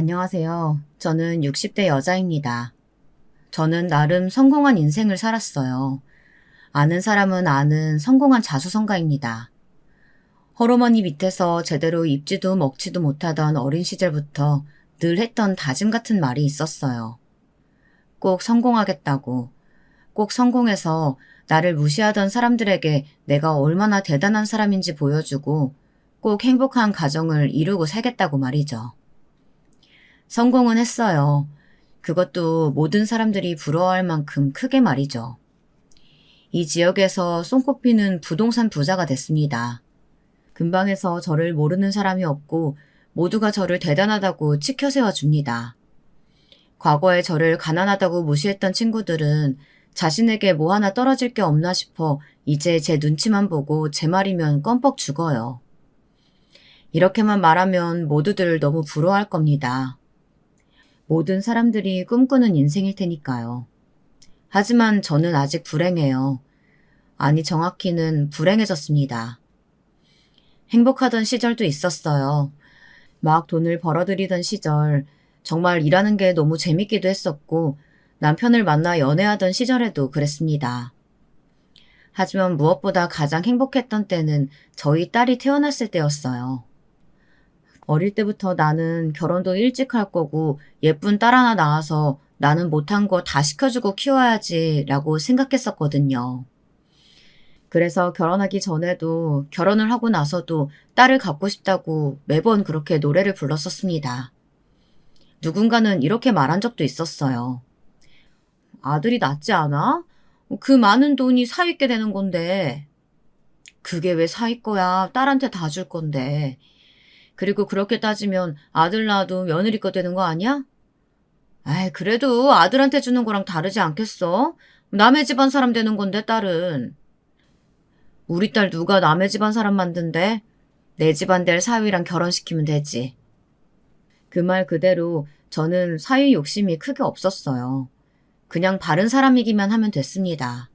안녕하세요. 저는 60대 여자입니다. 저는 나름 성공한 인생을 살았어요. 아는 사람은 아는 성공한 자수성가입니다. 헐어머니 밑에서 제대로 입지도 먹지도 못하던 어린 시절부터 늘 했던 다짐 같은 말이 있었어요. 꼭 성공하겠다고, 꼭 성공해서 나를 무시하던 사람들에게 내가 얼마나 대단한 사람인지 보여주고 꼭 행복한 가정을 이루고 살겠다고 말이죠. 성공은 했어요. 그것도 모든 사람들이 부러워할 만큼 크게 말이죠. 이 지역에서 손꼽히는 부동산 부자가 됐습니다. 근방에서 저를 모르는 사람이 없고 모두가 저를 대단하다고 치켜 세워줍니다. 과거에 저를 가난하다고 무시했던 친구들은 자신에게 뭐 하나 떨어질 게 없나 싶어 이제 제 눈치만 보고 제 말이면 껌뻑 죽어요. 이렇게만 말하면 모두들 너무 부러워할 겁니다. 모든 사람들이 꿈꾸는 인생일 테니까요. 하지만 저는 아직 불행해요. 아니, 정확히는 불행해졌습니다. 행복하던 시절도 있었어요. 막 돈을 벌어들이던 시절, 정말 일하는 게 너무 재밌기도 했었고, 남편을 만나 연애하던 시절에도 그랬습니다. 하지만 무엇보다 가장 행복했던 때는 저희 딸이 태어났을 때였어요. 어릴 때부터 나는 결혼도 일찍 할 거고 예쁜 딸 하나 낳아서 나는 못한 거 다 시켜주고 키워야지라고 생각했었거든요. 그래서 결혼하기 전에도 결혼을 하고 나서도 딸을 갖고 싶다고 매번 그렇게 노래를 불렀었습니다. 누군가는 이렇게 말한 적도 있었어요. 아들이 낫지 않아? 그 많은 돈이 사위께 되는 건데. 그게 왜 사위 거야? 딸한테 다 줄 건데. 그리고 그렇게 따지면 아들 낳아도 며느리 거 되는 거 아니야? 아이, 그래도 아들한테 주는 거랑 다르지 않겠어? 남의 집안 사람 되는 건데, 딸은. 우리 딸 누가 남의 집안 사람 만든대? 내 집안 될 사위랑 결혼시키면 되지. 그 말 그대로 저는 사위 욕심이 크게 없었어요. 그냥 바른 사람이기만 하면 됐습니다.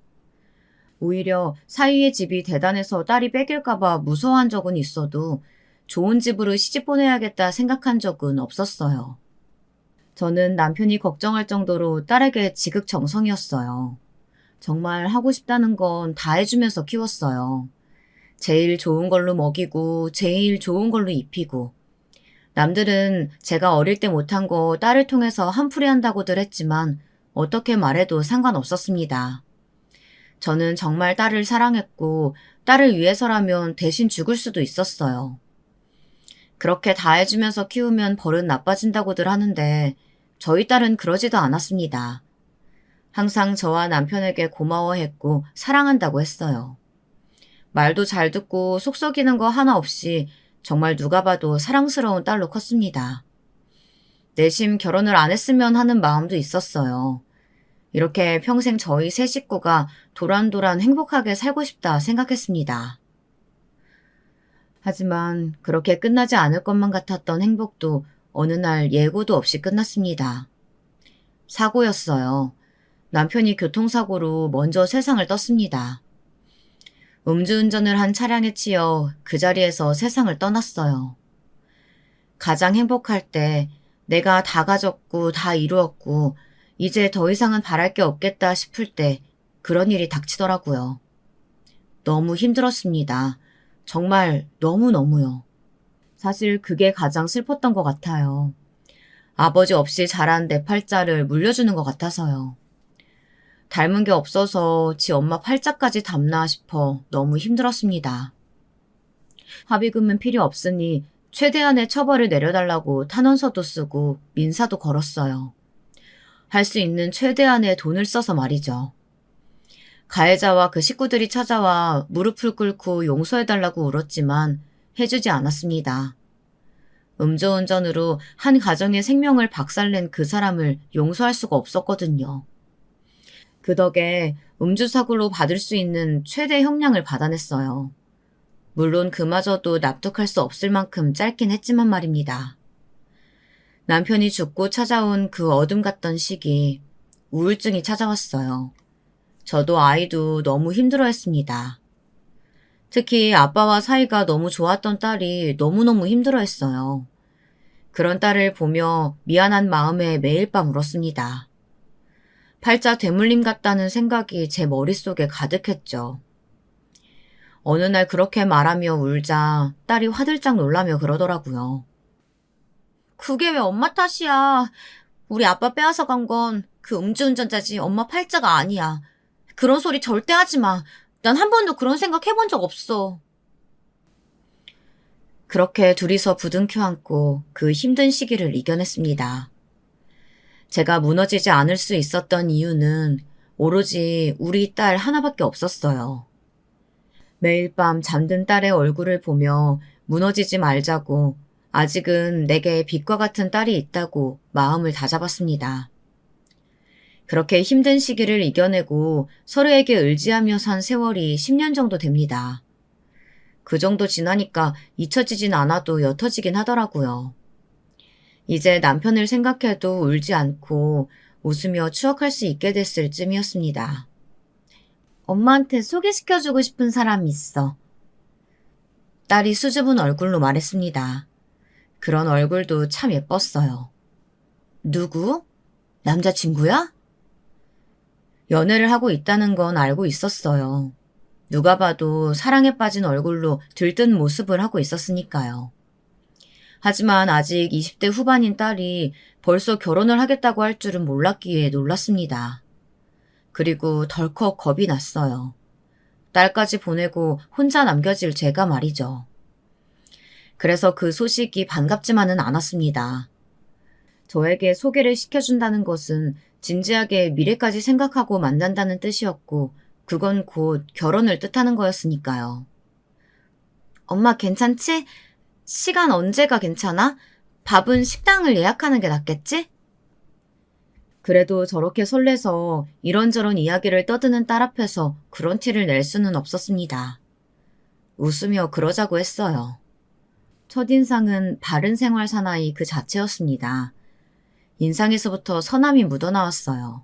오히려 사위의 집이 대단해서 딸이 뺏길까봐 무서워한 적은 있어도 좋은 집으로 시집 보내야겠다 생각한 적은 없었어요. 저는 남편이 걱정할 정도로 딸에게 지극정성이었어요. 정말 하고 싶다는 건 다 해주면서 키웠어요. 제일 좋은 걸로 먹이고 제일 좋은 걸로 입히고. 남들은 제가 어릴 때 못한 거 딸을 통해서 한풀이 한다고들 했지만 어떻게 말해도 상관없었습니다. 저는 정말 딸을 사랑했고 딸을 위해서라면 대신 죽을 수도 있었어요. 그렇게 다 해주면서 키우면 버릇 나빠진다고들 하는데 저희 딸은 그러지도 않았습니다. 항상 저와 남편에게 고마워했고 사랑한다고 했어요. 말도 잘 듣고 속 썩이는 거 하나 없이 정말 누가 봐도 사랑스러운 딸로 컸습니다. 내심 결혼을 안 했으면 하는 마음도 있었어요. 이렇게 평생 저희 세 식구가 도란도란 행복하게 살고 싶다 생각했습니다. 하지만 그렇게 끝나지 않을 것만 같았던 행복도 어느 날 예고도 없이 끝났습니다. 사고였어요. 남편이 교통사고로 먼저 세상을 떴습니다. 음주운전을 한 차량에 치여 그 자리에서 세상을 떠났어요. 가장 행복할 때 내가 다 가졌고 다 이루었고 이제 더 이상은 바랄 게 없겠다 싶을 때 그런 일이 닥치더라고요. 너무 힘들었습니다. 정말 너무너무요. 사실 그게 가장 슬펐던 것 같아요. 아버지 없이 자란 내 팔자를 물려주는 것 같아서요. 닮은 게 없어서 지 엄마 팔자까지 닮나 싶어 너무 힘들었습니다. 합의금은 필요 없으니 최대한의 처벌을 내려달라고 탄원서도 쓰고 민사도 걸었어요. 할 수 있는 최대한의 돈을 써서 말이죠. 가해자와 그 식구들이 찾아와 무릎을 꿇고 용서해달라고 울었지만 해주지 않았습니다. 음주운전으로 한 가정의 생명을 박살낸 그 사람을 용서할 수가 없었거든요. 그 덕에 음주사고로 받을 수 있는 최대 형량을 받아냈어요. 물론 그마저도 납득할 수 없을 만큼 짧긴 했지만 말입니다. 남편이 죽고 찾아온 그 어둠 같던 시기, 우울증이 찾아왔어요. 저도 아이도 너무 힘들어했습니다. 특히 아빠와 사이가 너무 좋았던 딸이 너무너무 힘들어했어요. 그런 딸을 보며 미안한 마음에 매일 밤 울었습니다. 팔자 되물림 같다는 생각이 제 머릿속에 가득했죠. 어느 날 그렇게 말하며 울자 딸이 화들짝 놀라며 그러더라고요. 그게 왜 엄마 탓이야. 우리 아빠 빼앗아 간 건 그 음주운전자지 엄마 팔자가 아니야. 그런 소리 절대 하지 마. 난 한 번도 그런 생각 해본 적 없어. 그렇게 둘이서 부둥켜 안고 그 힘든 시기를 이겨냈습니다. 제가 무너지지 않을 수 있었던 이유는 오로지 우리 딸 하나밖에 없었어요. 매일 밤 잠든 딸의 얼굴을 보며 무너지지 말자고 아직은 내게 빛과 같은 딸이 있다고 마음을 다잡았습니다. 그렇게 힘든 시기를 이겨내고 서로에게 의지하며 산 세월이 10년 정도 됩니다. 그 정도 지나니까 잊혀지진 않아도 옅어지긴 하더라고요. 이제 남편을 생각해도 울지 않고 웃으며 추억할 수 있게 됐을 쯤이었습니다. 엄마한테 소개시켜주고 싶은 사람이 있어. 딸이 수줍은 얼굴로 말했습니다. 그런 얼굴도 참 예뻤어요. 누구? 남자친구야? 연애를 하고 있다는 건 알고 있었어요. 누가 봐도 사랑에 빠진 얼굴로 들뜬 모습을 하고 있었으니까요. 하지만 아직 20대 후반인 딸이 벌써 결혼을 하겠다고 할 줄은 몰랐기에 놀랐습니다. 그리고 덜컥 겁이 났어요. 딸까지 보내고 혼자 남겨질 제가 말이죠. 그래서 그 소식이 반갑지만은 않았습니다. 저에게 소개를 시켜준다는 것은 진지하게 미래까지 생각하고 만난다는 뜻이었고 그건 곧 결혼을 뜻하는 거였으니까요. 엄마 괜찮지? 시간 언제가 괜찮아? 밥은 식당을 예약하는 게 낫겠지? 그래도 저렇게 설레서 이런저런 이야기를 떠드는 딸 앞에서 그런 티를 낼 수는 없었습니다. 웃으며 그러자고 했어요. 첫인상은 바른 생활 사나이 그 자체였습니다. 인상에서부터 선함이 묻어나왔어요.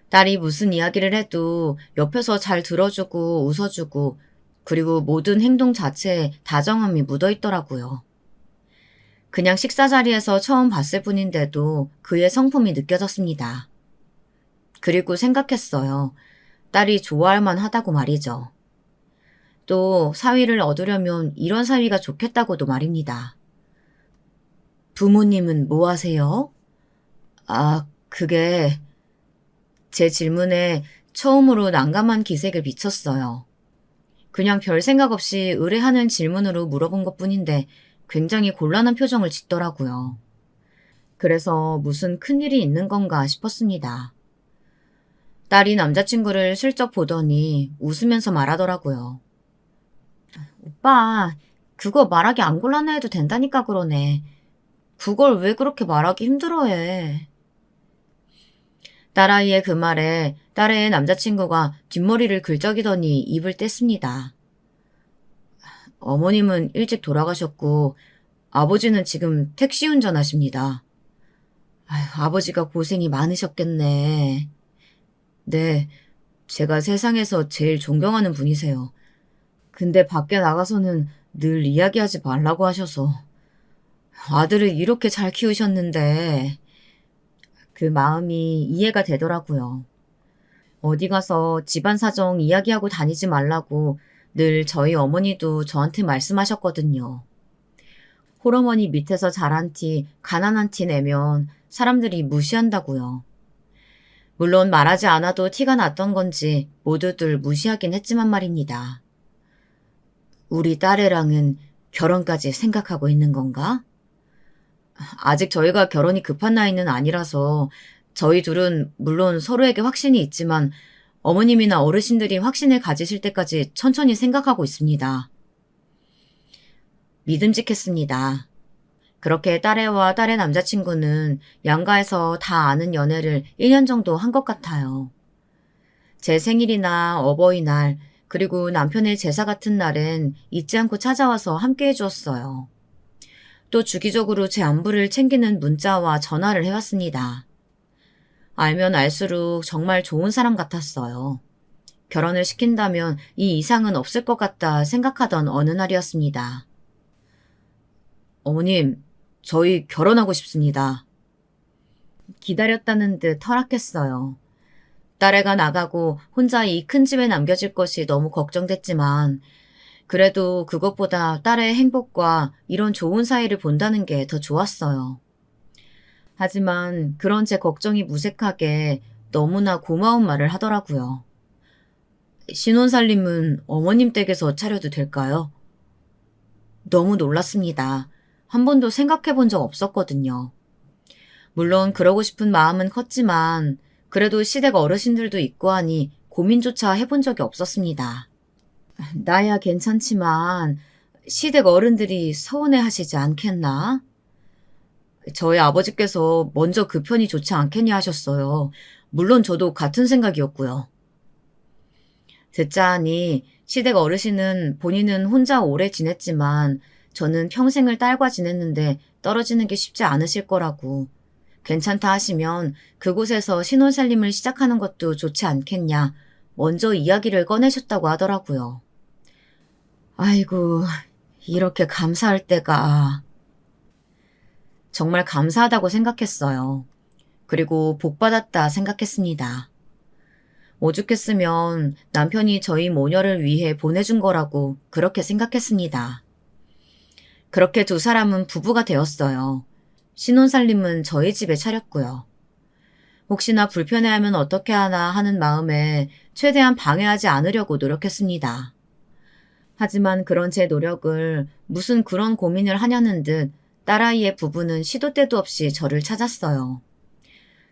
딸이 무슨 이야기를 해도 옆에서 잘 들어주고 웃어주고 그리고 모든 행동 자체에 다정함이 묻어있더라고요. 그냥 식사 자리에서 처음 봤을 뿐인데도 그의 성품이 느껴졌습니다. 그리고 생각했어요. 딸이 좋아할 만하다고 말이죠. 또 사위를 얻으려면 이런 사위가 좋겠다고도 말입니다. 부모님은 뭐 하세요? 그게 제 질문에 처음으로 난감한 기색을 비쳤어요. 그냥 별 생각 없이 의뢰하는 질문으로 물어본 것뿐인데 굉장히 곤란한 표정을 짓더라고요. 그래서 무슨 큰일이 있는 건가 싶었습니다. 딸이 남자친구를 슬쩍 보더니 웃으면서 말하더라고요. 오빠, 그거 말하기 안 곤란해도 된다니까 그러네. 그걸 왜 그렇게 말하기 힘들어해. 딸아이의 그 말에 딸의 남자친구가 뒷머리를 긁적이더니 입을 뗐습니다. 어머님은 일찍 돌아가셨고 아버지는 지금 택시 운전하십니다. 아버지가 고생이 많으셨겠네. 네, 제가 세상에서 제일 존경하는 분이세요. 근데 밖에 나가서는 늘 이야기하지 말라고 하셔서 아들을 이렇게 잘 키우셨는데 그 마음이 이해가 되더라고요. 어디 가서 집안 사정 이야기하고 다니지 말라고 늘 저희 어머니도 저한테 말씀하셨거든요. 홀어머니 밑에서 자란 티, 가난한 티 내면 사람들이 무시한다고요. 물론 말하지 않아도 티가 났던 건지 모두들 무시하긴 했지만 말입니다. 우리 딸애랑은 결혼까지 생각하고 있는 건가? 아직 저희가 결혼이 급한 나이는 아니라서 저희 둘은 물론 서로에게 확신이 있지만 어머님이나 어르신들이 확신을 가지실 때까지 천천히 생각하고 있습니다. 믿음직했습니다. 그렇게 딸애와 딸의 남자친구는 양가에서 다 아는 연애를 1년 정도 한 것 같아요. 제 생일이나 어버이날 그리고 남편의 제사 같은 날엔 잊지 않고 찾아와서 함께 해주었어요. 또 주기적으로 제 안부를 챙기는 문자와 전화를 해왔습니다. 알면 알수록 정말 좋은 사람 같았어요. 결혼을 시킨다면 이 이상은 없을 것 같다 생각하던 어느 날이었습니다. 어머님, 저희 결혼하고 싶습니다. 기다렸다는 듯 허락했어요. 딸애가 나가고 혼자 이 큰 집에 남겨질 것이 너무 걱정됐지만 그래도 그것보다 딸의 행복과 이런 좋은 사이를 본다는 게 더 좋았어요. 하지만 그런 제 걱정이 무색하게 너무나 고마운 말을 하더라고요. 신혼살림은 어머님 댁에서 차려도 될까요? 너무 놀랐습니다. 한 번도 생각해 본 적 없었거든요. 물론 그러고 싶은 마음은 컸지만 그래도 시댁 어르신들도 있고 하니 고민조차 해본 적이 없었습니다. 나야 괜찮지만 시댁 어른들이 서운해 하시지 않겠나? 저희 아버지께서 먼저 그 편이 좋지 않겠냐 하셨어요. 물론 저도 같은 생각이었고요. 듣자 하니 시댁 어르신은 본인은 혼자 오래 지냈지만 저는 평생을 딸과 지냈는데 떨어지는 게 쉽지 않으실 거라고 괜찮다 하시면 그곳에서 신혼살림을 시작하는 것도 좋지 않겠냐 먼저 이야기를 꺼내셨다고 하더라고요. 아이고, 이렇게 감사할 때가 정말 감사하다고 생각했어요. 그리고 복받았다 생각했습니다. 오죽했으면 남편이 저희 모녀를 위해 보내준 거라고 그렇게 생각했습니다. 그렇게 두 사람은 부부가 되었어요. 신혼살림은 저희 집에 차렸고요. 혹시나 불편해하면 어떻게 하나 하는 마음에 최대한 방해하지 않으려고 노력했습니다. 하지만 그런 제 노력을 무슨 그런 고민을 하냐는 듯 딸아이의 부부는 시도 때도 없이 저를 찾았어요.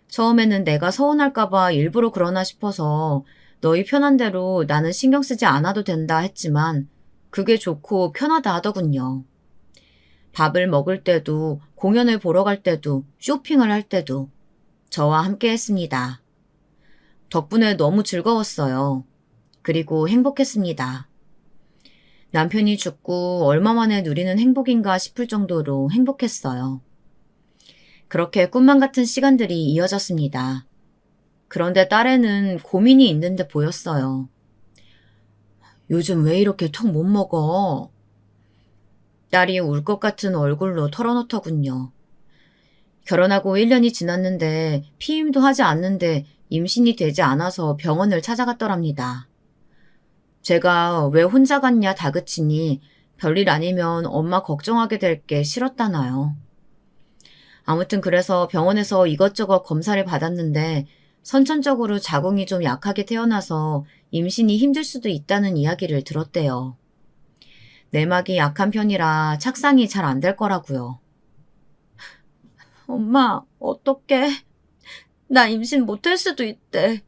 처음에는 내가 서운할까봐 일부러 그러나 싶어서 너희 편한 대로 나는 신경 쓰지 않아도 된다 했지만 그게 좋고 편하다 하더군요. 밥을 먹을 때도 공연을 보러 갈 때도 쇼핑을 할 때도 저와 함께 했습니다. 덕분에 너무 즐거웠어요. 그리고 행복했습니다. 남편이 죽고 얼마 만에 누리는 행복인가 싶을 정도로 행복했어요. 그렇게 꿈만 같은 시간들이 이어졌습니다. 그런데 딸애는 고민이 있는 데 보였어요. 요즘 왜 이렇게 턱 못 먹어? 딸이 울 것 같은 얼굴로 털어놓더군요. 결혼하고 1년이 지났는데 피임도 하지 않는데 임신이 되지 않아서 병원을 찾아갔더랍니다. 제가 왜 혼자 갔냐 다그치니 별일 아니면 엄마 걱정하게 될 게 싫었다나요. 아무튼 그래서 병원에서 이것저것 검사를 받았는데 선천적으로 자궁이 좀 약하게 태어나서 임신이 힘들 수도 있다는 이야기를 들었대요. 내막이 약한 편이라 착상이 잘 안 될 거라고요. 엄마, 어떡해? 나 임신 못할 수도 있대.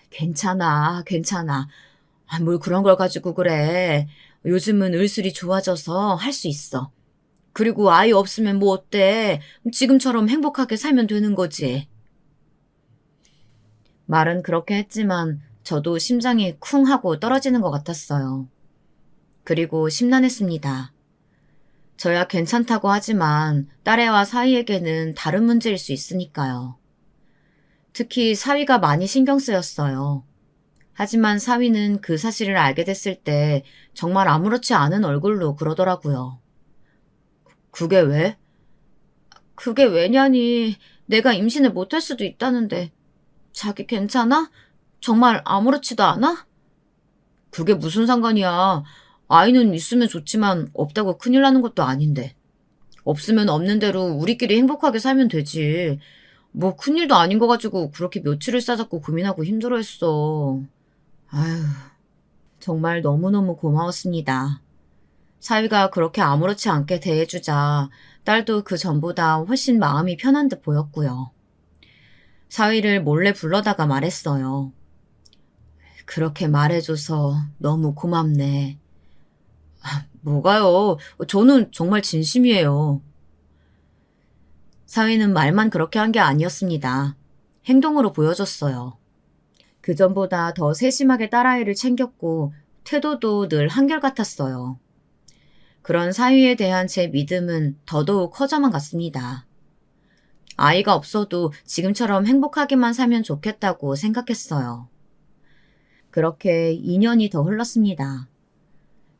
괜찮아, 괜찮아. 뭘 그런 걸 가지고 그래. 요즘은 의술이 좋아져서 할 수 있어. 그리고 아이 없으면 뭐 어때? 지금처럼 행복하게 살면 되는 거지. 말은 그렇게 했지만 저도 심장이 쿵 하고 떨어지는 것 같았어요. 그리고 심란했습니다. 저야 괜찮다고 하지만 딸애와 사위에게는 다른 문제일 수 있으니까요. 특히 사위가 많이 신경 쓰였어요. 하지만 사위는 그 사실을 알게 됐을 때 정말 아무렇지 않은 얼굴로 그러더라고요. 그게 왜? 그게 왜냐니 내가 임신을 못할 수도 있다는데 자기 괜찮아? 정말 아무렇지도 않아? 그게 무슨 상관이야. 아이는 있으면 좋지만 없다고 큰일 나는 것도 아닌데. 없으면 없는 대로 우리끼리 행복하게 살면 되지. 뭐 큰일도 아닌 거 가지고 그렇게 며칠을 싸잡고 고민하고 힘들어했어. 아휴, 정말 너무너무 고마웠습니다. 사위가 그렇게 아무렇지 않게 대해주자 딸도 그 전보다 훨씬 마음이 편한 듯 보였고요. 사위를 몰래 불러다가 말했어요. 그렇게 말해줘서 너무 고맙네. 뭐가요? 저는 정말 진심이에요. 사위는 말만 그렇게 한 게 아니었습니다. 행동으로 보여줬어요. 그전보다 더 세심하게 딸아이를 챙겼고 태도도 늘 한결같았어요. 그런 사위에 대한 제 믿음은 더더욱 커져만 갔습니다. 아이가 없어도 지금처럼 행복하게만 살면 좋겠다고 생각했어요. 그렇게 2년이 더 흘렀습니다.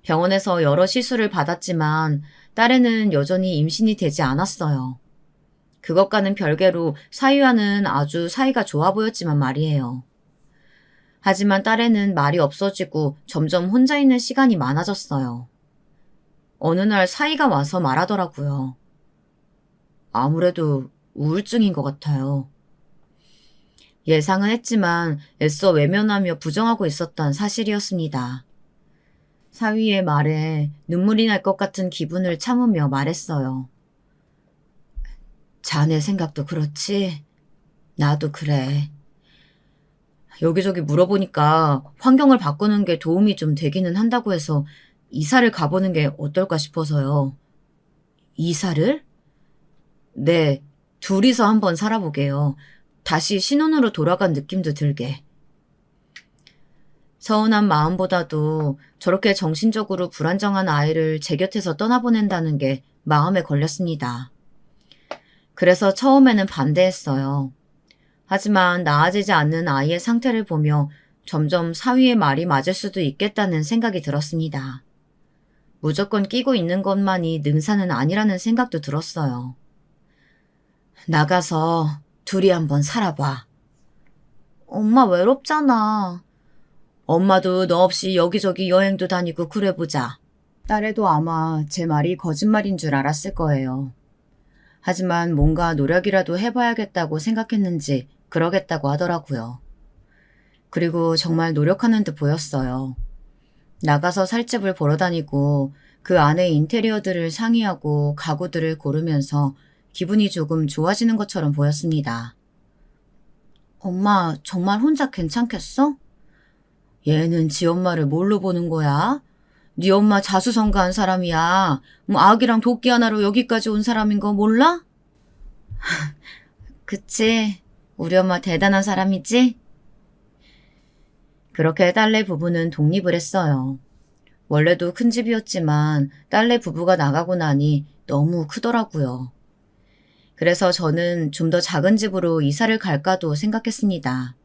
병원에서 여러 시술을 받았지만 딸애는 여전히 임신이 되지 않았어요. 그것과는 별개로 사위와는 아주 사이가 좋아 보였지만 말이에요. 하지만 딸애는 말이 없어지고 점점 혼자 있는 시간이 많아졌어요. 어느 날 사위가 와서 말하더라고요. 아무래도 우울증인 것 같아요. 예상은 했지만 애써 외면하며 부정하고 있었던 사실이었습니다. 사위의 말에 눈물이 날 것 같은 기분을 참으며 말했어요. 자네 생각도 그렇지? 나도 그래. 여기저기 물어보니까 환경을 바꾸는 게 도움이 좀 되기는 한다고 해서 이사를 가보는 게 어떨까 싶어서요. 이사를? 네, 둘이서 한번 살아보게요. 다시 신혼으로 돌아간 느낌도 들게. 서운한 마음보다도 저렇게 정신적으로 불안정한 아이를 제 곁에서 떠나보낸다는 게 마음에 걸렸습니다. 그래서 처음에는 반대했어요. 하지만 나아지지 않는 아이의 상태를 보며 점점 사위의 말이 맞을 수도 있겠다는 생각이 들었습니다. 무조건 끼고 있는 것만이 능사는 아니라는 생각도 들었어요. 나가서 둘이 한번 살아봐. 엄마 외롭잖아. 엄마도 너 없이 여기저기 여행도 다니고 그래보자. 딸애도 아마 제 말이 거짓말인 줄 알았을 거예요. 하지만 뭔가 노력이라도 해봐야겠다고 생각했는지 그러겠다고 하더라고요. 그리고 정말 노력하는 듯 보였어요. 나가서 살집을 보러 다니고 그 안에 인테리어들을 상의하고 가구들을 고르면서 기분이 조금 좋아지는 것처럼 보였습니다. 엄마 정말 혼자 괜찮겠어? 얘는 지 엄마를 뭘로 보는 거야? 네 엄마 자수성가한 사람이야. 뭐 아기랑 도끼 하나로 여기까지 온 사람인 거 몰라? 그치. 우리 엄마 대단한 사람이지? 그렇게 딸내 부부는 독립을 했어요. 원래도 큰 집이었지만 딸내 부부가 나가고 나니 너무 크더라고요. 그래서 저는 좀 더 작은 집으로 이사를 갈까도 생각했습니다.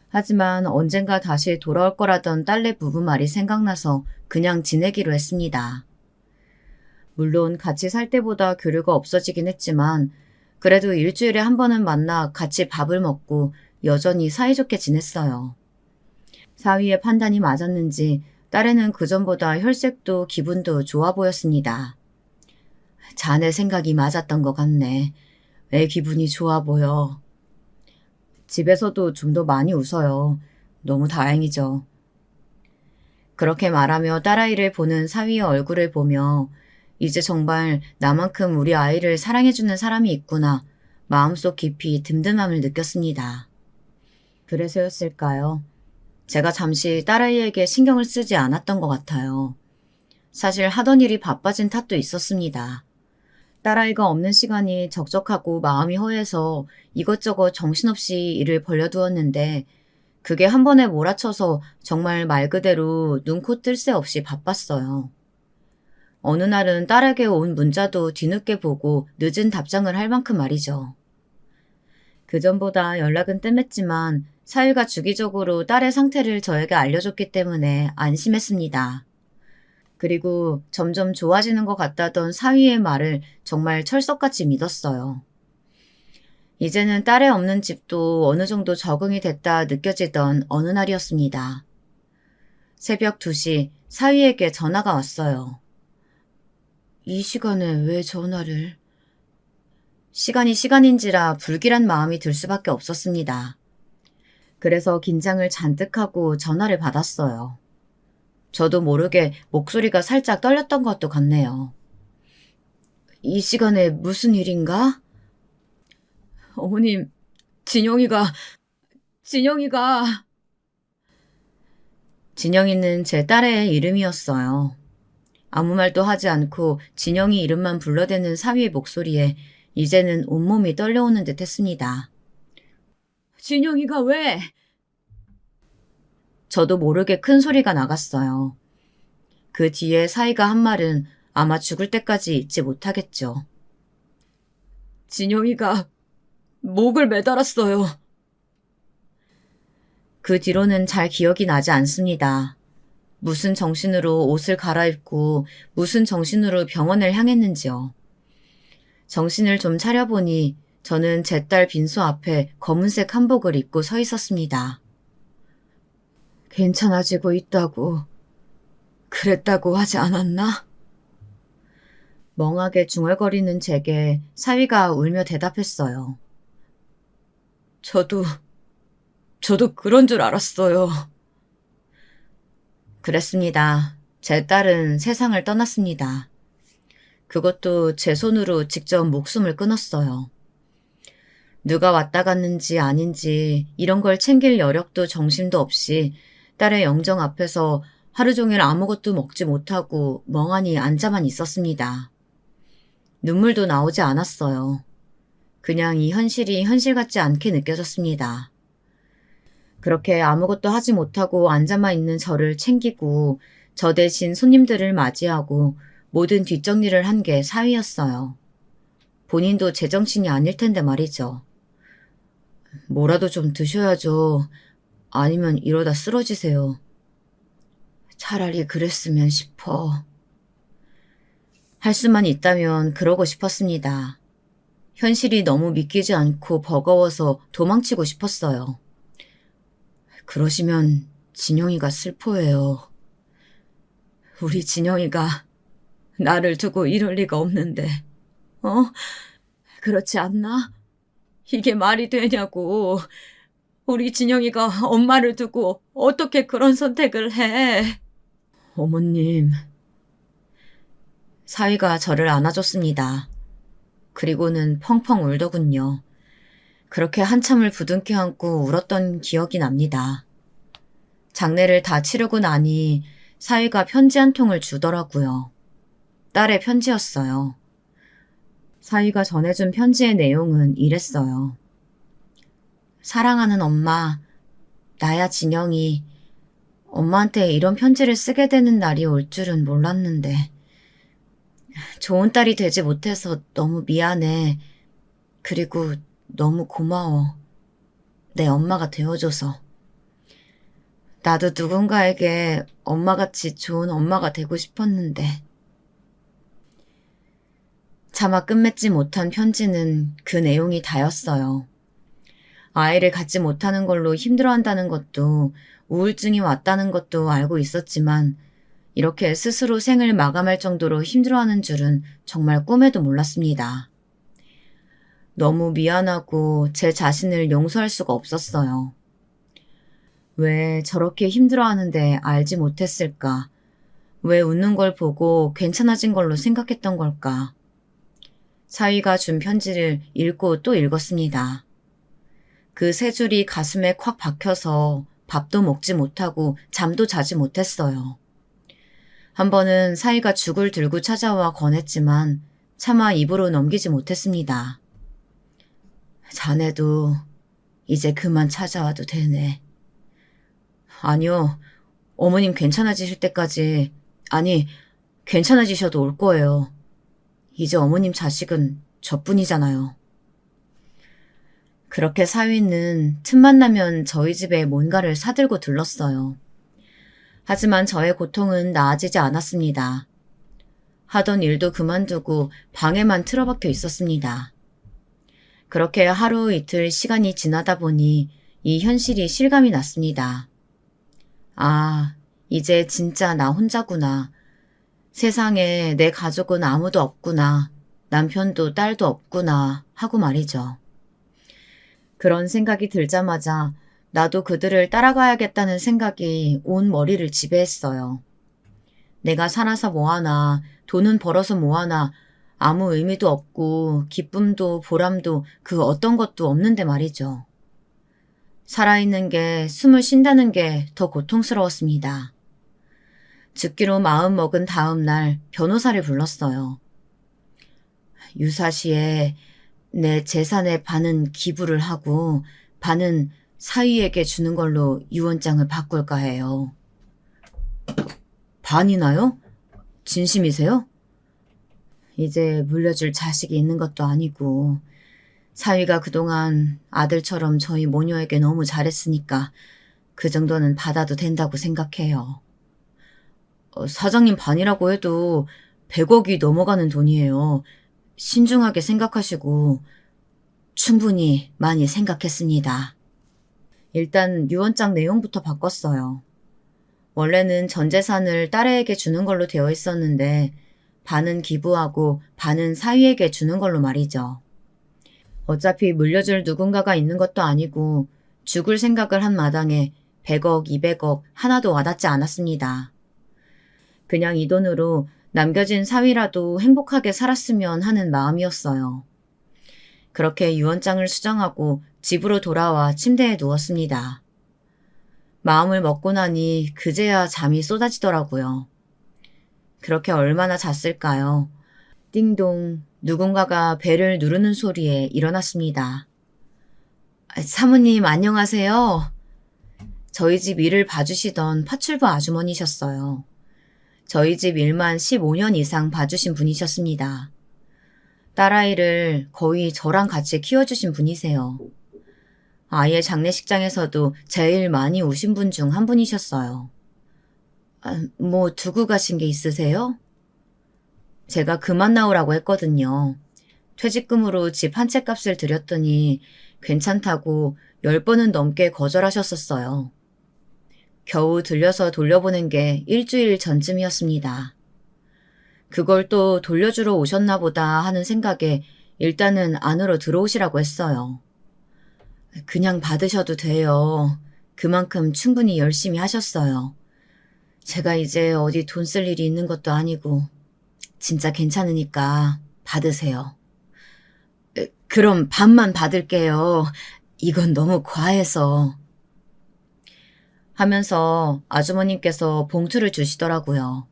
하지만 언젠가 다시 돌아올 거라던 딸내 부부 말이 생각나서 그냥 지내기로 했습니다. 물론 같이 살 때보다 교류가 없어지긴 했지만 그래도 일주일에 한 번은 만나 같이 밥을 먹고 여전히 사이좋게 지냈어요. 사위의 판단이 맞았는지 딸애는 그전보다 혈색도 기분도 좋아 보였습니다. 자네 생각이 맞았던 것 같네. 애 기분이 좋아 보여. 집에서도 좀 더 많이 웃어요. 너무 다행이죠. 그렇게 말하며 딸아이를 보는 사위의 얼굴을 보며 이제 정말 나만큼 우리 아이를 사랑해주는 사람이 있구나 마음속 깊이 든든함을 느꼈습니다. 그래서였을까요? 제가 잠시 딸아이에게 신경을 쓰지 않았던 것 같아요. 사실 하던 일이 바빠진 탓도 있었습니다. 딸아이가 없는 시간이 적적하고 마음이 허해서 이것저것 정신없이 일을 벌려두었는데 그게 한 번에 몰아쳐서 정말 말 그대로 눈코 뜰 새 없이 바빴어요. 어느 날은 딸에게 온 문자도 뒤늦게 보고 늦은 답장을 할 만큼 말이죠. 그전보다 연락은 뜸했지만 사위가 주기적으로 딸의 상태를 저에게 알려줬기 때문에 안심했습니다. 그리고 점점 좋아지는 것 같다던 사위의 말을 정말 철석같이 믿었어요. 이제는 딸애 없는 집도 어느 정도 적응이 됐다 느껴지던 어느 날이었습니다. 새벽 2시 사위에게 전화가 왔어요. 이 시간에 왜 전화를? 시간이 시간인지라 불길한 마음이 들 수밖에 없었습니다. 그래서 긴장을 잔뜩 하고 전화를 받았어요. 저도 모르게 목소리가 살짝 떨렸던 것도 같네요. 이 시간에 무슨 일인가? 어머님, 진영이가... 진영이는 제 딸의 이름이었어요. 아무 말도 하지 않고 진영이 이름만 불러대는 사위의 목소리에 이제는 온몸이 떨려오는 듯 했습니다. 진영이가 왜? 저도 모르게 큰 소리가 나갔어요. 그 뒤에 사위가 한 말은 아마 죽을 때까지 잊지 못하겠죠. 진영이가 목을 매달았어요. 그 뒤로는 잘 기억이 나지 않습니다. 무슨 정신으로 옷을 갈아입고 무슨 정신으로 병원을 향했는지요. 정신을 좀 차려보니 저는 제 딸 빈소 앞에 검은색 한복을 입고 서 있었습니다. 괜찮아지고 있다고 그랬다고 하지 않았나? 멍하게 중얼거리는 제게 사위가 울며 대답했어요. 저도 그런 줄 알았어요. 그랬습니다. 제 딸은 세상을 떠났습니다. 그것도 제 손으로 직접 목숨을 끊었어요. 누가 왔다 갔는지 아닌지 이런 걸 챙길 여력도 정신도 없이 딸의 영정 앞에서 하루 종일 아무것도 먹지 못하고 멍하니 앉아만 있었습니다. 눈물도 나오지 않았어요. 그냥 이 현실이 현실 같지 않게 느껴졌습니다. 그렇게 아무것도 하지 못하고 앉아만 있는 저를 챙기고 저 대신 손님들을 맞이하고 모든 뒷정리를 한 게 사위였어요. 본인도 제정신이 아닐 텐데 말이죠. 뭐라도 좀 드셔야죠. 아니면 이러다 쓰러지세요. 차라리 그랬으면 싶어. 할 수만 있다면 그러고 싶었습니다. 현실이 너무 믿기지 않고 버거워서 도망치고 싶었어요. 그러시면 진영이가 슬퍼해요. 우리 진영이가 나를 두고 이럴 리가 없는데. 그렇지 않나? 이게 말이 되냐고. 우리 진영이가 엄마를 두고 어떻게 그런 선택을 해? 어머님. 사위가 저를 안아줬습니다. 그리고는 펑펑 울더군요. 그렇게 한참을 부둥켜 안고 울었던 기억이 납니다. 장례를 다 치르고 나니 사위가 편지 한 통을 주더라고요. 딸의 편지였어요. 사위가 전해준 편지의 내용은 이랬어요. 사랑하는 엄마, 나야 진영이 엄마한테 이런 편지를 쓰게 되는 날이 올 줄은 몰랐는데 좋은 딸이 되지 못해서 너무 미안해. 그리고 너무 고마워. 내 엄마가 되어줘서. 나도 누군가에게 엄마같이 좋은 엄마가 되고 싶었는데. 차마 끝맺지 못한 편지는 그 내용이 다였어요. 아이를 갖지 못하는 걸로 힘들어한다는 것도 우울증이 왔다는 것도 알고 있었지만 이렇게 스스로 생을 마감할 정도로 힘들어하는 줄은 정말 꿈에도 몰랐습니다. 너무 미안하고 제 자신을 용서할 수가 없었어요. 왜 저렇게 힘들어하는데 알지 못했을까? 왜 웃는 걸 보고 괜찮아진 걸로 생각했던 걸까? 사위가 준 편지를 읽고 또 읽었습니다. 그 세 줄이 가슴에 콱 박혀서 밥도 먹지 못하고 잠도 자지 못했어요. 한 번은 사위가 죽을 들고 찾아와 권했지만 차마 입으로 넘기지 못했습니다. 자네도 이제 그만 찾아와도 되네. 아니요, 어머님 괜찮아지실 때까지, 아니, 괜찮아지셔도 올 거예요. 이제 어머님 자식은 저뿐이잖아요. 그렇게 사위는 틈만 나면 저희 집에 뭔가를 사들고 들렀어요. 하지만 저의 고통은 나아지지 않았습니다. 하던 일도 그만두고 방에만 틀어박혀 있었습니다. 그렇게 하루 이틀 시간이 지나다 보니 이 현실이 실감이 났습니다. 아, 이제 진짜 나 혼자구나. 세상에 내 가족은 아무도 없구나. 남편도 딸도 없구나 하고 말이죠. 그런 생각이 들자마자 나도 그들을 따라가야겠다는 생각이 온 머리를 지배했어요. 내가 살아서 뭐하나, 돈은 벌어서 뭐하나, 아무 의미도 없고 기쁨도 보람도 그 어떤 것도 없는데 말이죠. 살아있는 게, 숨을 쉰다는 게 더 고통스러웠습니다. 죽기로 마음먹은 다음 날 변호사를 불렀어요. 유사시에 내 재산의 반은 기부를 하고 반은 사위에게 주는 걸로 유언장을 바꿀까 해요. 반이나요? 진심이세요? 이제 물려줄 자식이 있는 것도 아니고 사위가 그동안 아들처럼 저희 모녀에게 너무 잘했으니까 그 정도는 받아도 된다고 생각해요. 사장님 반이라고 해도 100억이 넘어가는 돈이에요. 신중하게 생각하시고 충분히 많이 생각했습니다. 일단 유언장 내용부터 바꿨어요. 원래는 전 재산을 딸에게 주는 걸로 되어 있었는데 반은 기부하고 반은 사위에게 주는 걸로 말이죠. 어차피 물려줄 누군가가 있는 것도 아니고 죽을 생각을 한 마당에 100억, 200억 하나도 와닿지 않았습니다. 그냥 이 돈으로 남겨진 사위라도 행복하게 살았으면 하는 마음이었어요. 그렇게 유언장을 수정하고 집으로 돌아와 침대에 누웠습니다. 마음을 먹고 나니 그제야 잠이 쏟아지더라고요. 그렇게 얼마나 잤을까요? 띵동, 누군가가 벨을 누르는 소리에 일어났습니다. 사모님 안녕하세요. 저희 집 일을 봐주시던 파출부 아주머니셨어요. 저희 집 일만 15년 이상 봐주신 분이셨습니다. 딸아이를 거의 저랑 같이 키워주신 분이세요. 아이의 장례식장에서도 제일 많이 우신 분 중 한 분이셨어요. 뭐 두고 가신 게 있으세요? 제가 그만 나오라고 했거든요. 퇴직금으로 집 한 채 값을 드렸더니 괜찮다고 10번은 넘게 거절하셨었어요. 겨우 들려서 돌려보낸 게 일주일 전쯤이었습니다. 그걸 또 돌려주러 오셨나 보다 하는 생각에 일단은 안으로 들어오시라고 했어요. 그냥 받으셔도 돼요. 그만큼 충분히 열심히 하셨어요. 제가 이제 어디 돈 쓸 일이 있는 것도 아니고 진짜 괜찮으니까 받으세요. 그럼 반만 받을게요. 이건 너무 과해서. 하면서 아주머님께서 봉투를 주시더라고요.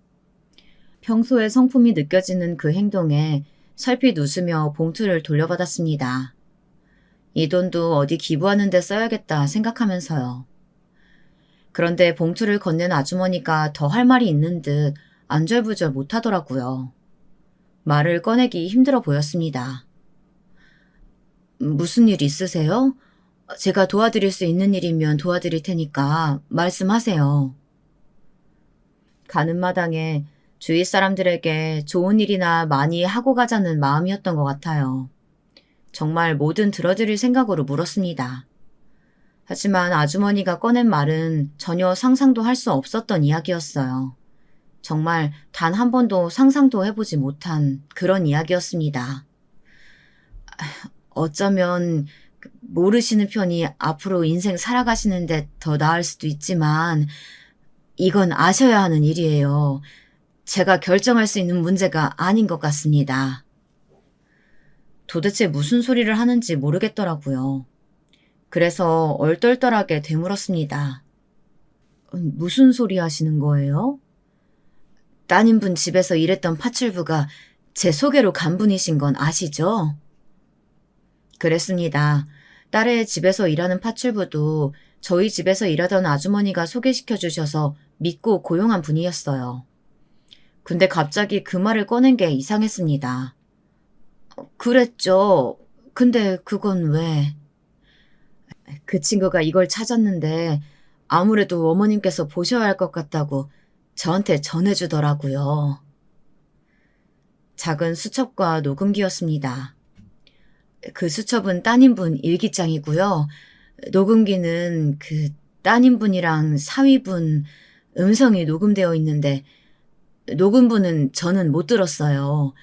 평소에 성품이 느껴지는 그 행동에 설핏 웃으며 봉투를 돌려받았습니다. 이 돈도 어디 기부하는 데 써야겠다 생각하면서요. 그런데 봉투를 건넨 아주머니가 더 할 말이 있는 듯 안절부절 못하더라고요. 말을 꺼내기 힘들어 보였습니다. 무슨 일 있으세요? 제가 도와드릴 수 있는 일이면 도와드릴 테니까 말씀하세요. 가는 마당에 주위 사람들에게 좋은 일이나 많이 하고 가자는 마음이었던 것 같아요. 정말 뭐든 들어드릴 생각으로 물었습니다. 하지만 아주머니가 꺼낸 말은 전혀 상상도 할 수 없었던 이야기였어요. 정말 단 한 번도 상상도 해보지 못한 그런 이야기였습니다. 어쩌면 모르시는 편이 앞으로 인생 살아가시는데 더 나을 수도 있지만 이건 아셔야 하는 일이에요. 제가 결정할 수 있는 문제가 아닌 것 같습니다. 도대체 무슨 소리를 하는지 모르겠더라고요. 그래서 얼떨떨하게 되물었습니다. 무슨 소리 하시는 거예요? 따님분 집에서 일했던 파출부가 제 소개로 간 분이신 건 아시죠? 그랬습니다. 딸의 집에서 일하는 파출부도 저희 집에서 일하던 아주머니가 소개시켜 주셔서 믿고 고용한 분이었어요. 근데 갑자기 그 말을 꺼낸 게 이상했습니다. 그랬죠. 근데 그건 왜? 그 친구가 이걸 찾았는데 아무래도 어머님께서 보셔야 할 것 같다고 저한테 전해주더라고요. 작은 수첩과 녹음기였습니다. 그 수첩은 따님분 일기장이고요. 녹음기는 그 따님분이랑 사위분 음성이 녹음되어 있는데 녹음분은 저는 못 들었어요.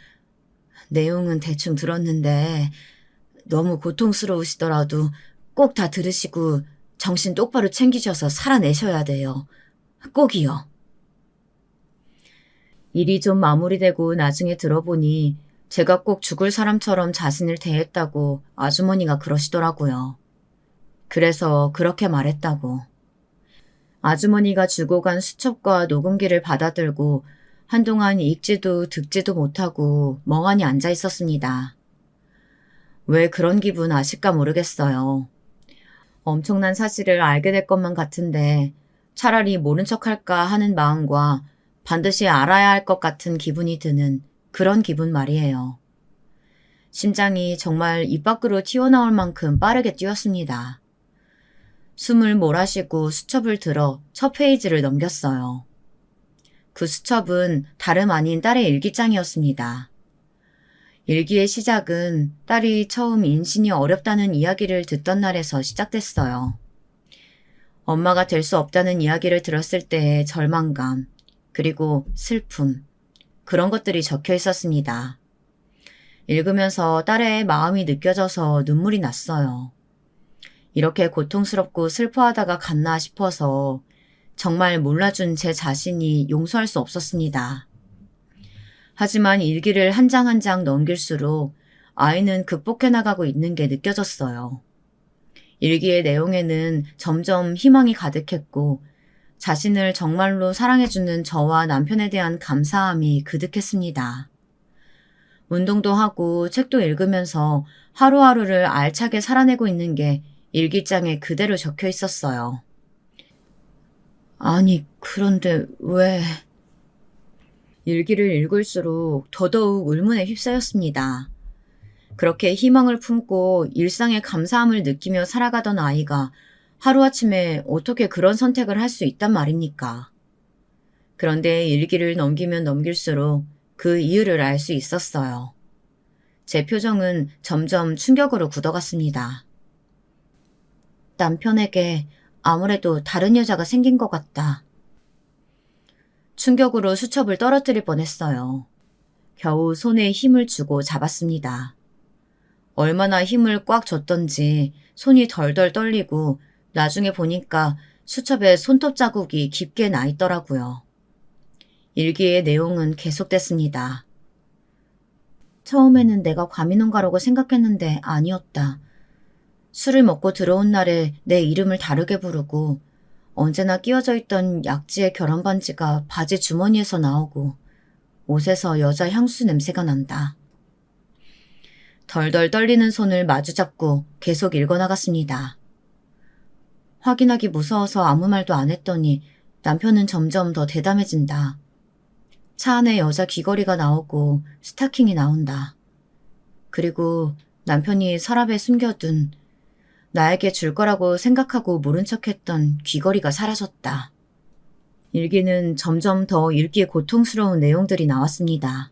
내용은 대충 들었는데 너무 고통스러우시더라도 꼭 다 들으시고 정신 똑바로 챙기셔서 살아내셔야 돼요. 꼭이요. 일이 좀 마무리되고 나중에 들어보니 제가 꼭 죽을 사람처럼 자신을 대했다고 아주머니가 그러시더라고요. 그래서 그렇게 말했다고. 아주머니가 주고 간 수첩과 녹음기를 받아들고 한동안 읽지도 듣지도 못하고 멍하니 앉아 있었습니다. 왜 그런 기분 아실까 모르겠어요. 엄청난 사실을 알게 될 것만 같은데 차라리 모른 척할까 하는 마음과 반드시 알아야 할 것 같은 기분이 드는 그런 기분 말이에요. 심장이 정말 입 밖으로 튀어나올 만큼 빠르게 뛰었습니다. 숨을 몰아쉬고 수첩을 들어 첫 페이지를 넘겼어요. 그 수첩은 다름 아닌 딸의 일기장이었습니다. 일기의 시작은 딸이 처음 임신이 어렵다는 이야기를 듣던 날에서 시작됐어요. 엄마가 될 수 없다는 이야기를 들었을 때의 절망감, 그리고 슬픔, 그런 것들이 적혀 있었습니다. 읽으면서 딸의 마음이 느껴져서 눈물이 났어요. 이렇게 고통스럽고 슬퍼하다가 갔나 싶어서 정말 몰라준 제 자신이 용서할 수 없었습니다. 하지만 일기를 한 장 한 장 넘길수록 아이는 극복해 나가고 있는 게 느껴졌어요. 일기의 내용에는 점점 희망이 가득했고 자신을 정말로 사랑해주는 저와 남편에 대한 감사함이 그득했습니다. 운동도 하고 책도 읽으면서 하루하루를 알차게 살아내고 있는 게 일기장에 그대로 적혀 있었어요. 아니, 그런데 왜... 일기를 읽을수록 더더욱 의문에 휩싸였습니다. 그렇게 희망을 품고 일상의 감사함을 느끼며 살아가던 아이가 하루아침에 어떻게 그런 선택을 할 수 있단 말입니까? 그런데 일기를 넘기면 넘길수록 그 이유를 알 수 있었어요. 제 표정은 점점 충격으로 굳어갔습니다. 남편에게 아무래도 다른 여자가 생긴 것 같다. 충격으로 수첩을 떨어뜨릴 뻔했어요. 겨우 손에 힘을 주고 잡았습니다. 얼마나 힘을 꽉 줬던지 손이 덜덜 떨리고 나중에 보니까 수첩에 손톱 자국이 깊게 나 있더라고요. 일기의 내용은 계속됐습니다. 처음에는 내가 과민혼가라고 생각했는데 아니었다. 술을 먹고 들어온 날에 내 이름을 다르게 부르고 언제나 끼워져 있던 약지의 결혼 반지가 바지 주머니에서 나오고 옷에서 여자 향수 냄새가 난다. 덜덜 떨리는 손을 마주잡고 계속 읽어나갔습니다. 확인하기 무서워서 아무 말도 안 했더니 남편은 점점 더 대담해진다. 차 안에 여자 귀걸이가 나오고 스타킹이 나온다. 그리고 남편이 서랍에 숨겨둔 나에게 줄 거라고 생각하고 모른 척했던 귀걸이가 사라졌다. 일기는 점점 더 읽기에 고통스러운 내용들이 나왔습니다.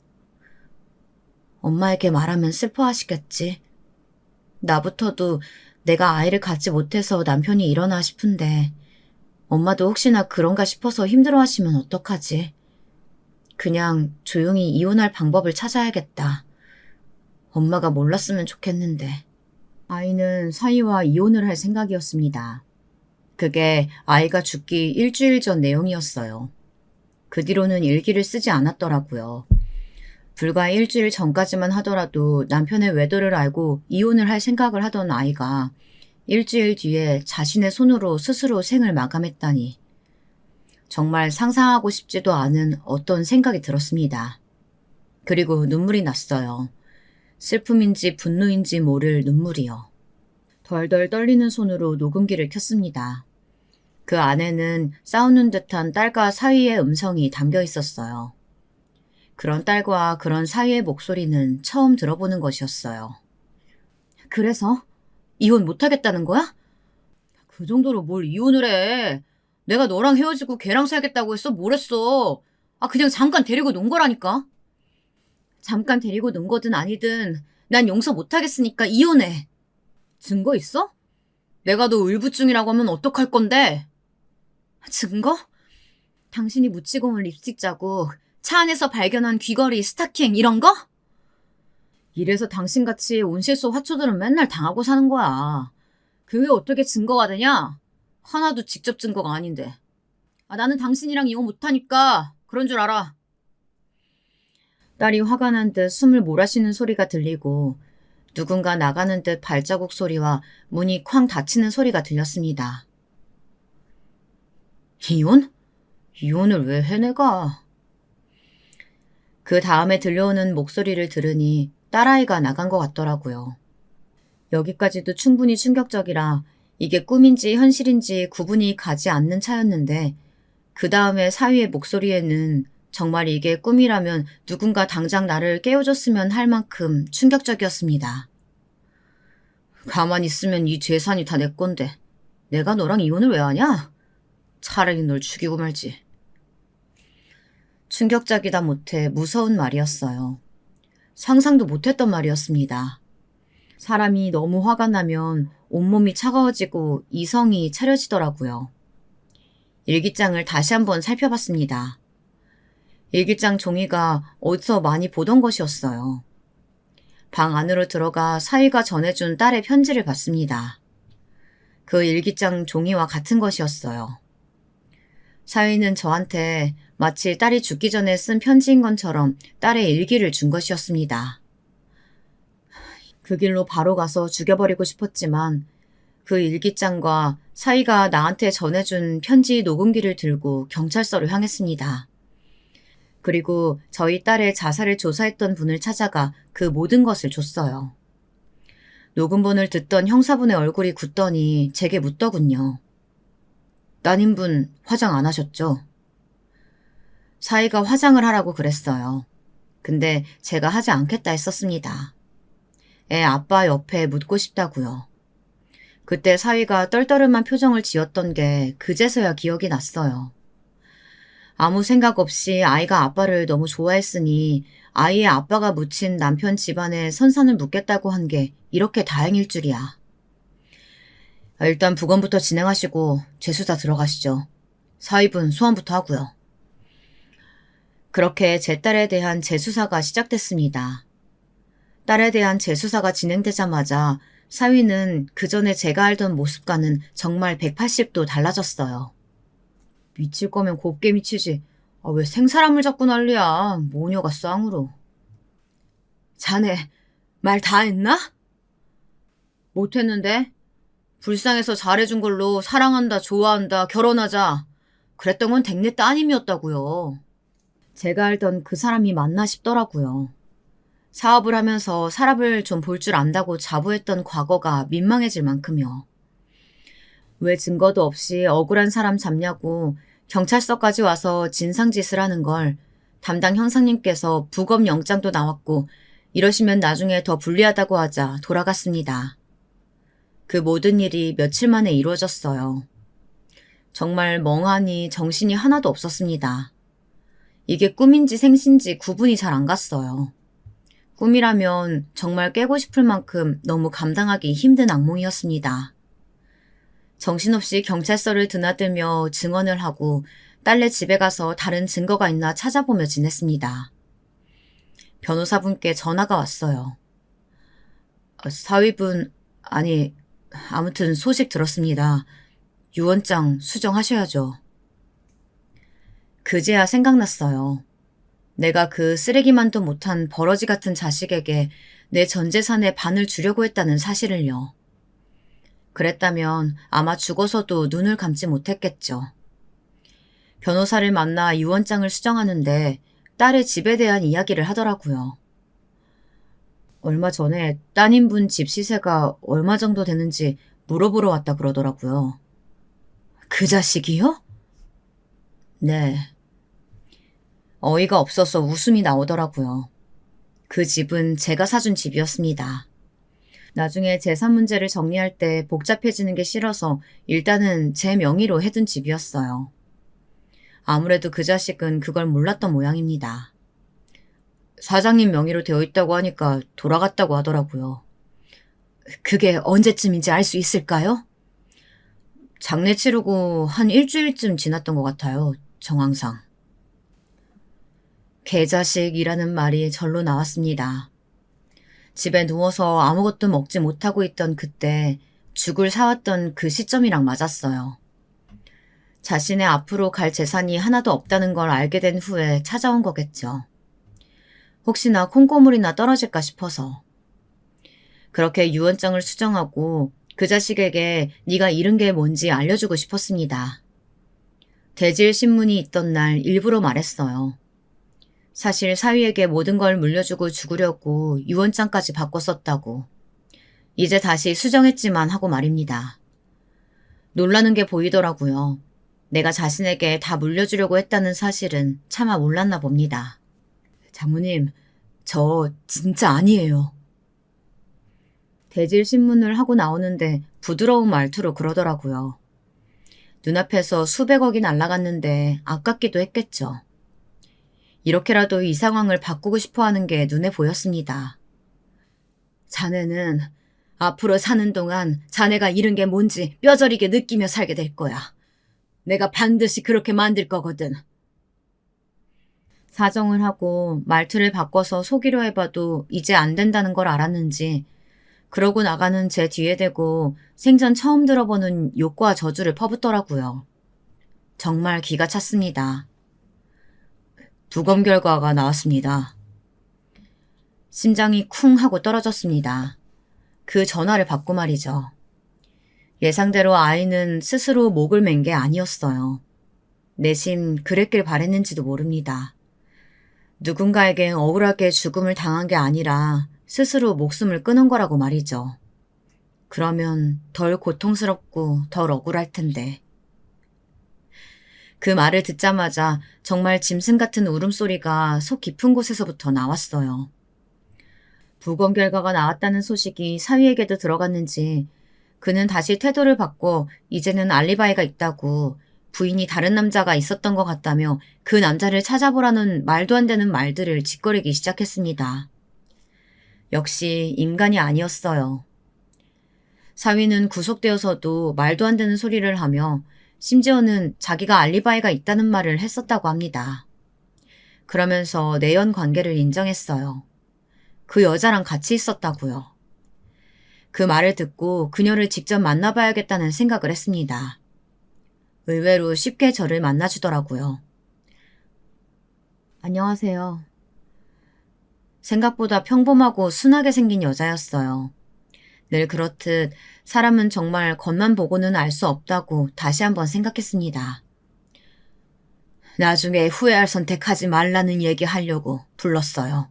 엄마에게 말하면 슬퍼하시겠지. 나부터도 내가 아이를 갖지 못해서 남편이 일어나 싶은데 엄마도 혹시나 그런가 싶어서 힘들어하시면 어떡하지? 그냥 조용히 이혼할 방법을 찾아야겠다. 엄마가 몰랐으면 좋겠는데. 아이는 사위와 이혼을 할 생각이었습니다. 그게 아이가 죽기 일주일 전 내용이었어요. 그 뒤로는 일기를 쓰지 않았더라고요. 불과 일주일 전까지만 하더라도 남편의 외도를 알고 이혼을 할 생각을 하던 아이가 일주일 뒤에 자신의 손으로 스스로 생을 마감했다니. 정말 상상하고 싶지도 않은 어떤 생각이 들었습니다. 그리고 눈물이 났어요. 슬픔인지 분노인지 모를 눈물이요. 덜덜 떨리는 손으로 녹음기를 켰습니다. 그 안에는 싸우는 듯한 딸과 사위의 음성이 담겨 있었어요. 그런 딸과 그런 사위의 목소리는 처음 들어보는 것이었어요. 그래서? 이혼 못하겠다는 거야? 그 정도로 뭘 이혼을 해. 내가 너랑 헤어지고 걔랑 살겠다고 했어? 뭘 했어? 그냥 잠깐 데리고 논 거라니까. 잠깐 데리고 논 거든 아니든 난 용서 못하겠으니까 이혼해. 증거 있어? 내가 너 울부증이라고 하면 어떡할 건데? 증거? 당신이 묻히고 온 립스틱 자국, 차 안에서 발견한 귀걸이, 스타킹 이런 거? 이래서 당신같이 온실속 화초들은 맨날 당하고 사는 거야. 그게 어떻게 증거가 되냐? 하나도 직접 증거가 아닌데. 나는 당신이랑 이혼 못하니까 그런 줄 알아. 딸이 화가 난 듯 숨을 몰아쉬는 소리가 들리고 누군가 나가는 듯 발자국 소리와 문이 쾅 닫히는 소리가 들렸습니다. 이혼? 이혼을 왜 해 내가? 그 다음에 들려오는 목소리를 들으니 딸아이가 나간 것 같더라고요. 여기까지도 충분히 충격적이라 이게 꿈인지 현실인지 구분이 가지 않는 차였는데 그 다음에 사위의 목소리에는 정말 이게 꿈이라면 누군가 당장 나를 깨워줬으면 할 만큼 충격적이었습니다. 가만히 있으면 이 재산이 다 내 건데 내가 너랑 이혼을 왜 하냐? 차라리 널 죽이고 말지. 충격적이다 못해 무서운 말이었어요. 상상도 못했던 말이었습니다. 사람이 너무 화가 나면 온몸이 차가워지고 이성이 차려지더라고요. 일기장을 다시 한번 살펴봤습니다. 일기장 종이가 어디서 많이 보던 것이었어요. 방 안으로 들어가 사위가 전해준 딸의 편지를 봤습니다. 그 일기장 종이와 같은 것이었어요. 사위는 저한테 마치 딸이 죽기 전에 쓴 편지인 것처럼 딸의 일기를 준 것이었습니다. 그 길로 바로 가서 죽여버리고 싶었지만 그 일기장과 사위가 나한테 전해준 편지 녹음기를 들고 경찰서로 향했습니다. 그리고 저희 딸의 자살을 조사했던 분을 찾아가 그 모든 것을 줬어요. 녹음본을 듣던 형사분의 얼굴이 굳더니 제게 묻더군요. 따님분 화장 안 하셨죠? 사위가 화장을 하라고 그랬어요. 근데 제가 하지 않겠다 했었습니다. 애 아빠 옆에 묻고 싶다고요. 그때 사위가 떨떠름한 표정을 지었던 게 그제서야 기억이 났어요. 아무 생각 없이 아이가 아빠를 너무 좋아했으니 아이의 아빠가 묻힌 남편 집안에 선산을 묻겠다고 한 게 이렇게 다행일 줄이야. 일단 부검부터 진행하시고 재수사 들어가시죠. 사위분 소환부터 하고요. 그렇게 제 딸에 대한 재수사가 시작됐습니다. 딸에 대한 재수사가 진행되자마자 사위는 그전에 제가 알던 모습과는 정말 180도 달라졌어요. 미칠 거면 곱게 미치지. 왜 생사람을 잡고 난리야. 모녀가 쌍으로. 자네 말 다 했나? 못했는데? 불쌍해서 잘해준 걸로 사랑한다, 좋아한다, 결혼하자. 그랬던 건 댁내 따님이었다고요. 제가 알던 그 사람이 맞나 싶더라고요. 사업을 하면서 사람을 좀 볼 줄 안다고 자부했던 과거가 민망해질 만큼요. 왜 증거도 없이 억울한 사람 잡냐고 경찰서까지 와서 진상짓을 하는 걸 담당 형사님께서 부검 영장도 나왔고 이러시면 나중에 더 불리하다고 하자 돌아갔습니다. 그 모든 일이 며칠 만에 이루어졌어요. 정말 멍하니 정신이 하나도 없었습니다. 이게 꿈인지 생신지 구분이 잘 안 갔어요. 꿈이라면 정말 깨고 싶을 만큼 너무 감당하기 힘든 악몽이었습니다. 정신없이 경찰서를 드나들며 증언을 하고 딸네 집에 가서 다른 증거가 있나 찾아보며 지냈습니다. 변호사분께 전화가 왔어요. 사위분, 아무튼 소식 들었습니다. 유언장 수정하셔야죠. 그제야 생각났어요. 내가 그 쓰레기만도 못한 버러지 같은 자식에게 내 전 재산의 반을 주려고 했다는 사실을요. 그랬다면 아마 죽어서도 눈을 감지 못했겠죠. 변호사를 만나 유언장을 수정하는데 딸의 집에 대한 이야기를 하더라고요. 얼마 전에 따님분 집 시세가 얼마 정도 되는지 물어보러 왔다 그러더라고요. 그 자식이요? 네. 어이가 없어서 웃음이 나오더라고요. 그 집은 제가 사준 집이었습니다. 나중에 재산 문제를 정리할 때 복잡해지는 게 싫어서 일단은 제 명의로 해둔 집이었어요. 아무래도 그 자식은 그걸 몰랐던 모양입니다. 사장님 명의로 되어 있다고 하니까 돌아갔다고 하더라고요. 그게 언제쯤인지 알 수 있을까요? 장례 치르고 한 일주일쯤 지났던 것 같아요. 정황상. 개자식이라는 말이 절로 나왔습니다. 집에 누워서 아무것도 먹지 못하고 있던 그때 죽을 사왔던 그 시점이랑 맞았어요. 자신의 앞으로 갈 재산이 하나도 없다는 걸 알게 된 후에 찾아온 거겠죠. 혹시나 콩고물이나 떨어질까 싶어서. 그렇게 유언장을 수정하고 그 자식에게 네가 잃은 게 뭔지 알려주고 싶었습니다. 대질 신문이 있던 날 일부러 말했어요. 사실 사위에게 모든 걸 물려주고 죽으려고 유언장까지 바꿨었다고. 이제 다시 수정했지만 하고 말입니다. 놀라는 게 보이더라고요. 내가 자신에게 다 물려주려고 했다는 사실은 차마 몰랐나 봅니다. 장모님, 저 진짜 아니에요. 대질 신문을 하고 나오는데 부드러운 말투로 그러더라고요. 눈앞에서 수백억이 날아갔는데 아깝기도 했겠죠. 이렇게라도 이 상황을 바꾸고 싶어 하는 게 눈에 보였습니다. 자네는 앞으로 사는 동안 자네가 잃은 게 뭔지 뼈저리게 느끼며 살게 될 거야. 내가 반드시 그렇게 만들 거거든. 사정을 하고 말투를 바꿔서 속이려 해봐도 이제 안 된다는 걸 알았는지 그러고 나가는 제 뒤에 대고 생전 처음 들어보는 욕과 저주를 퍼붓더라고요. 정말 기가 찼습니다. 부검 결과가 나왔습니다. 심장이 쿵 하고 떨어졌습니다. 그 전화를 받고 말이죠. 예상대로 아이는 스스로 목을 맨 게 아니었어요. 내심 그랬길 바랬는지도 모릅니다. 누군가에게 억울하게 죽음을 당한 게 아니라 스스로 목숨을 끊은 거라고 말이죠. 그러면 덜 고통스럽고 덜 억울할 텐데. 그 말을 듣자마자 정말 짐승 같은 울음소리가 속 깊은 곳에서부터 나왔어요. 부검 결과가 나왔다는 소식이 사위에게도 들어갔는지 그는 다시 태도를 바꿔 이제는 알리바이가 있다고 부인이 다른 남자가 있었던 것 같다며 그 남자를 찾아보라는 말도 안 되는 말들을 짓거리기 시작했습니다. 역시 인간이 아니었어요. 사위는 구속되어서도 말도 안 되는 소리를 하며 심지어는 자기가 알리바이가 있다는 말을 했었다고 합니다. 그러면서 내연 관계를 인정했어요. 그 여자랑 같이 있었다고요. 그 말을 듣고 그녀를 직접 만나봐야겠다는 생각을 했습니다. 의외로 쉽게 저를 만나주더라고요. 안녕하세요. 생각보다 평범하고 순하게 생긴 여자였어요. 늘 그렇듯 사람은 정말 겉만 보고는 알 수 없다고 다시 한번 생각했습니다. 나중에 후회할 선택하지 말라는 얘기하려고 불렀어요.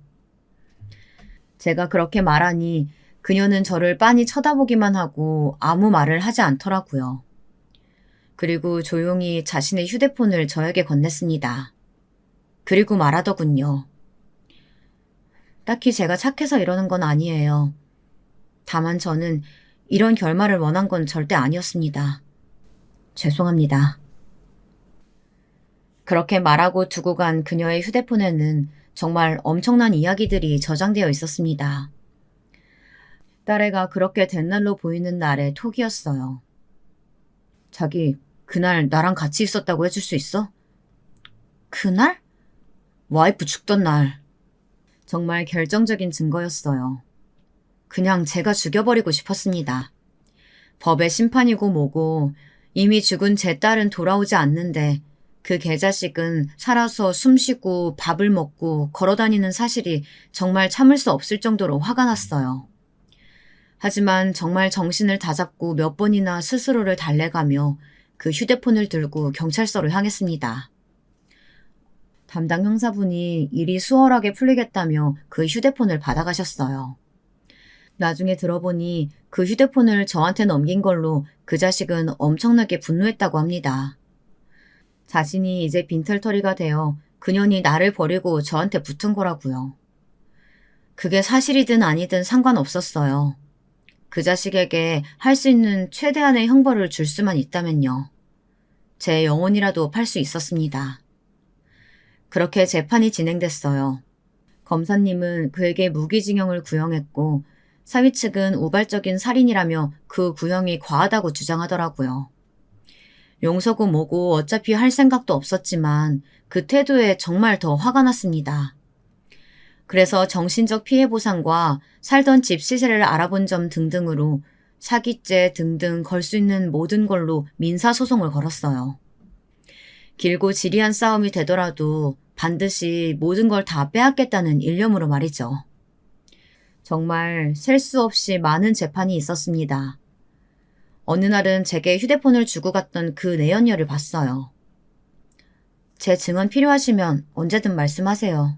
제가 그렇게 말하니 그녀는 저를 빤히 쳐다보기만 하고 아무 말을 하지 않더라고요. 그리고 조용히 자신의 휴대폰을 저에게 건넸습니다. 그리고 말하더군요. 딱히 제가 착해서 이러는 건 아니에요. 다만 저는 이런 결말을 원한 건 절대 아니었습니다. 죄송합니다. 그렇게 말하고 두고 간 그녀의 휴대폰에는 정말 엄청난 이야기들이 저장되어 있었습니다. 딸애가 그렇게 된 날로 보이는 날의 톡이었어요. 자기, 그날 나랑 같이 있었다고 해줄 수 있어? 그날? 와이프 죽던 날. 정말 결정적인 증거였어요. 그냥 제가 죽여버리고 싶었습니다. 법의 심판이고 뭐고 이미 죽은 제 딸은 돌아오지 않는데 그 개자식은 살아서 숨쉬고 밥을 먹고 걸어다니는 사실이 정말 참을 수 없을 정도로 화가 났어요. 하지만 정말 정신을 다잡고 몇 번이나 스스로를 달래가며 그 휴대폰을 들고 경찰서로 향했습니다. 담당 형사분이 일이 수월하게 풀리겠다며 그 휴대폰을 받아가셨어요. 나중에 들어보니 그 휴대폰을 저한테 넘긴 걸로 그 자식은 엄청나게 분노했다고 합니다. 자신이 이제 빈털터리가 되어 그년이 나를 버리고 저한테 붙은 거라고요. 그게 사실이든 아니든 상관없었어요. 그 자식에게 할 수 있는 최대한의 형벌을 줄 수만 있다면요. 제 영혼이라도 팔 수 있었습니다. 그렇게 재판이 진행됐어요. 검사님은 그에게 무기징역을 구형했고 사위 측은 우발적인 살인이라며 그 구형이 과하다고 주장하더라고요. 용서고 뭐고 어차피 할 생각도 없었지만 그 태도에 정말 더 화가 났습니다. 그래서 정신적 피해 보상과 살던 집 시세를 알아본 점 등등으로 사기죄 등등 걸 수 있는 모든 걸로 민사소송을 걸었어요. 길고 지리한 싸움이 되더라도 반드시 모든 걸 다 빼앗겠다는 일념으로 말이죠. 정말 셀 수 없이 많은 재판이 있었습니다. 어느 날은 제게 휴대폰을 주고 갔던 그 내연녀를 봤어요. 제 증언 필요하시면 언제든 말씀하세요.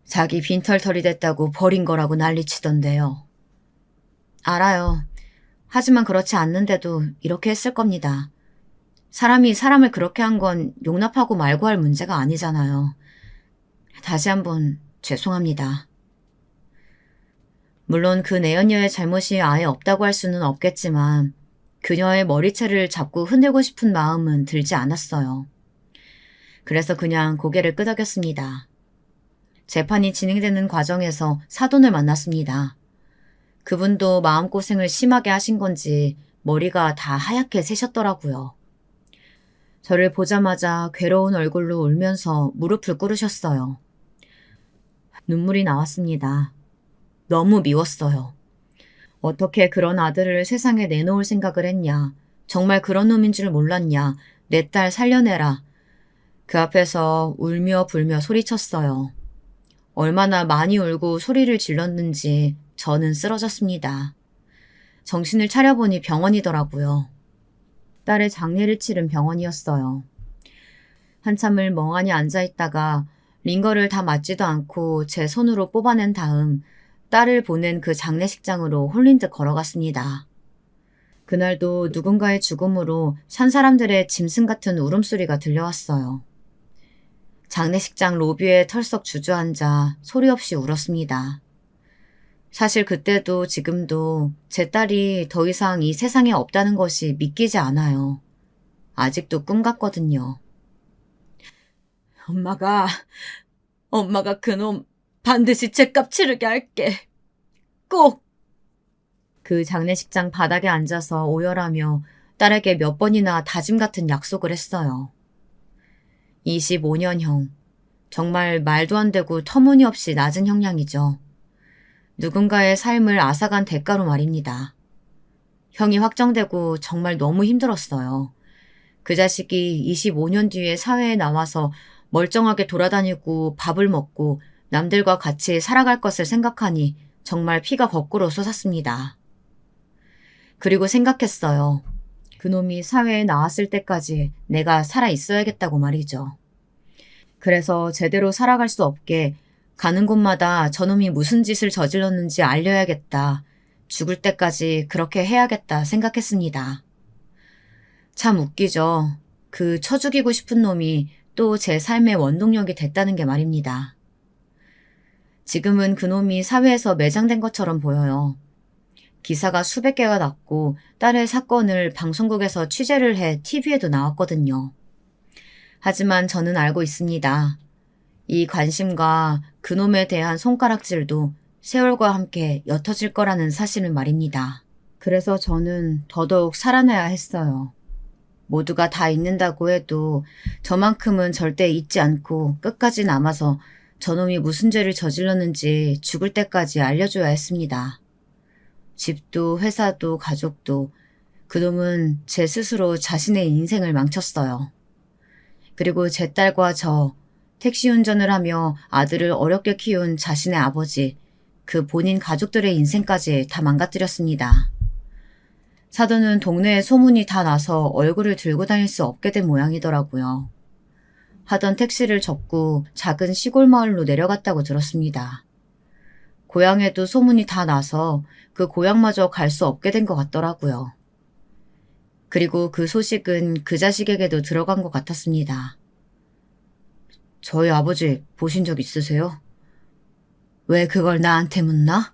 자기 빈털터리 됐다고 버린 거라고 난리치던데요. 알아요. 하지만 그렇지 않는데도 이렇게 했을 겁니다. 사람이 사람을 그렇게 한 건 용납하고 말고 할 문제가 아니잖아요. 다시 한번 죄송합니다. 물론 그 내연녀의 잘못이 아예 없다고 할 수는 없겠지만 그녀의 머리채를 잡고 흔들고 싶은 마음은 들지 않았어요. 그래서 그냥 고개를 끄덕였습니다. 재판이 진행되는 과정에서 사돈을 만났습니다. 그분도 마음고생을 심하게 하신 건지 머리가 다 하얗게 새셨더라고요. 저를 보자마자 괴로운 얼굴로 울면서 무릎을 꿇으셨어요. 눈물이 나왔습니다. 너무 미웠어요. 어떻게 그런 아들을 세상에 내놓을 생각을 했냐. 정말 그런 놈인 줄 몰랐냐. 내 딸 살려내라. 그 앞에서 울며 불며 소리쳤어요. 얼마나 많이 울고 소리를 질렀는지 저는 쓰러졌습니다. 정신을 차려보니 병원이더라고요. 딸의 장례를 치른 병원이었어요. 한참을 멍하니 앉아있다가 링거를 다 맞지도 않고 제 손으로 뽑아낸 다음 딸을 보낸 그 장례식장으로 홀린 듯 걸어갔습니다. 그날도 누군가의 죽음으로 산 사람들의 짐승 같은 울음소리가 들려왔어요. 장례식장 로비에 털썩 주저앉아 소리 없이 울었습니다. 사실 그때도 지금도 제 딸이 더 이상 이 세상에 없다는 것이 믿기지 않아요. 아직도 꿈 같거든요. 엄마가 그놈 반드시 죗값 치르게 할게. 꼭! 그 장례식장 바닥에 앉아서 오열하며 딸에게 몇 번이나 다짐 같은 약속을 했어요. 25년형. 정말 말도 안 되고 터무니없이 낮은 형량이죠. 누군가의 삶을 앗아간 대가로 말입니다. 형이 확정되고 정말 너무 힘들었어요. 그 자식이 25년 뒤에 사회에 나와서 멀쩡하게 돌아다니고 밥을 먹고 남들과 같이 살아갈 것을 생각하니 정말 피가 거꾸로 솟았습니다. 그리고 생각했어요. 그놈이 사회에 나왔을 때까지 내가 살아 있어야겠다고 말이죠. 그래서 제대로 살아갈 수 없게 가는 곳마다 저놈이 무슨 짓을 저질렀는지 알려야겠다. 죽을 때까지 그렇게 해야겠다 생각했습니다. 참 웃기죠. 그 쳐 죽이고 싶은 놈이 또 제 삶의 원동력이 됐다는 게 말입니다. 지금은 그놈이 사회에서 매장된 것처럼 보여요. 기사가 수백 개가 났고 딸의 사건을 방송국에서 취재를 해 TV에도 나왔거든요. 하지만 저는 알고 있습니다. 이 관심과 그놈에 대한 손가락질도 세월과 함께 옅어질 거라는 사실을 말입니다. 그래서 저는 더더욱 살아나야 했어요. 모두가 다 잊는다고 해도 저만큼은 절대 잊지 않고 끝까지 남아서 저놈이 무슨 죄를 저질렀는지 죽을 때까지 알려줘야 했습니다. 집도 회사도 가족도 그놈은 제 스스로 자신의 인생을 망쳤어요. 그리고 제 딸과 저, 택시 운전을 하며 아들을 어렵게 키운 자신의 아버지, 그 본인 가족들의 인생까지 다 망가뜨렸습니다. 사돈은 동네에 소문이 다 나서 얼굴을 들고 다닐 수 없게 된 모양이더라고요. 하던 택시를 접고 작은 시골 마을로 내려갔다고 들었습니다. 고향에도 소문이 다 나서 그 고향마저 갈 수 없게 된 것 같더라고요. 그리고 그 소식은 그 자식에게도 들어간 것 같았습니다. 저희 아버지 보신 적 있으세요? 왜 그걸 나한테 묻나?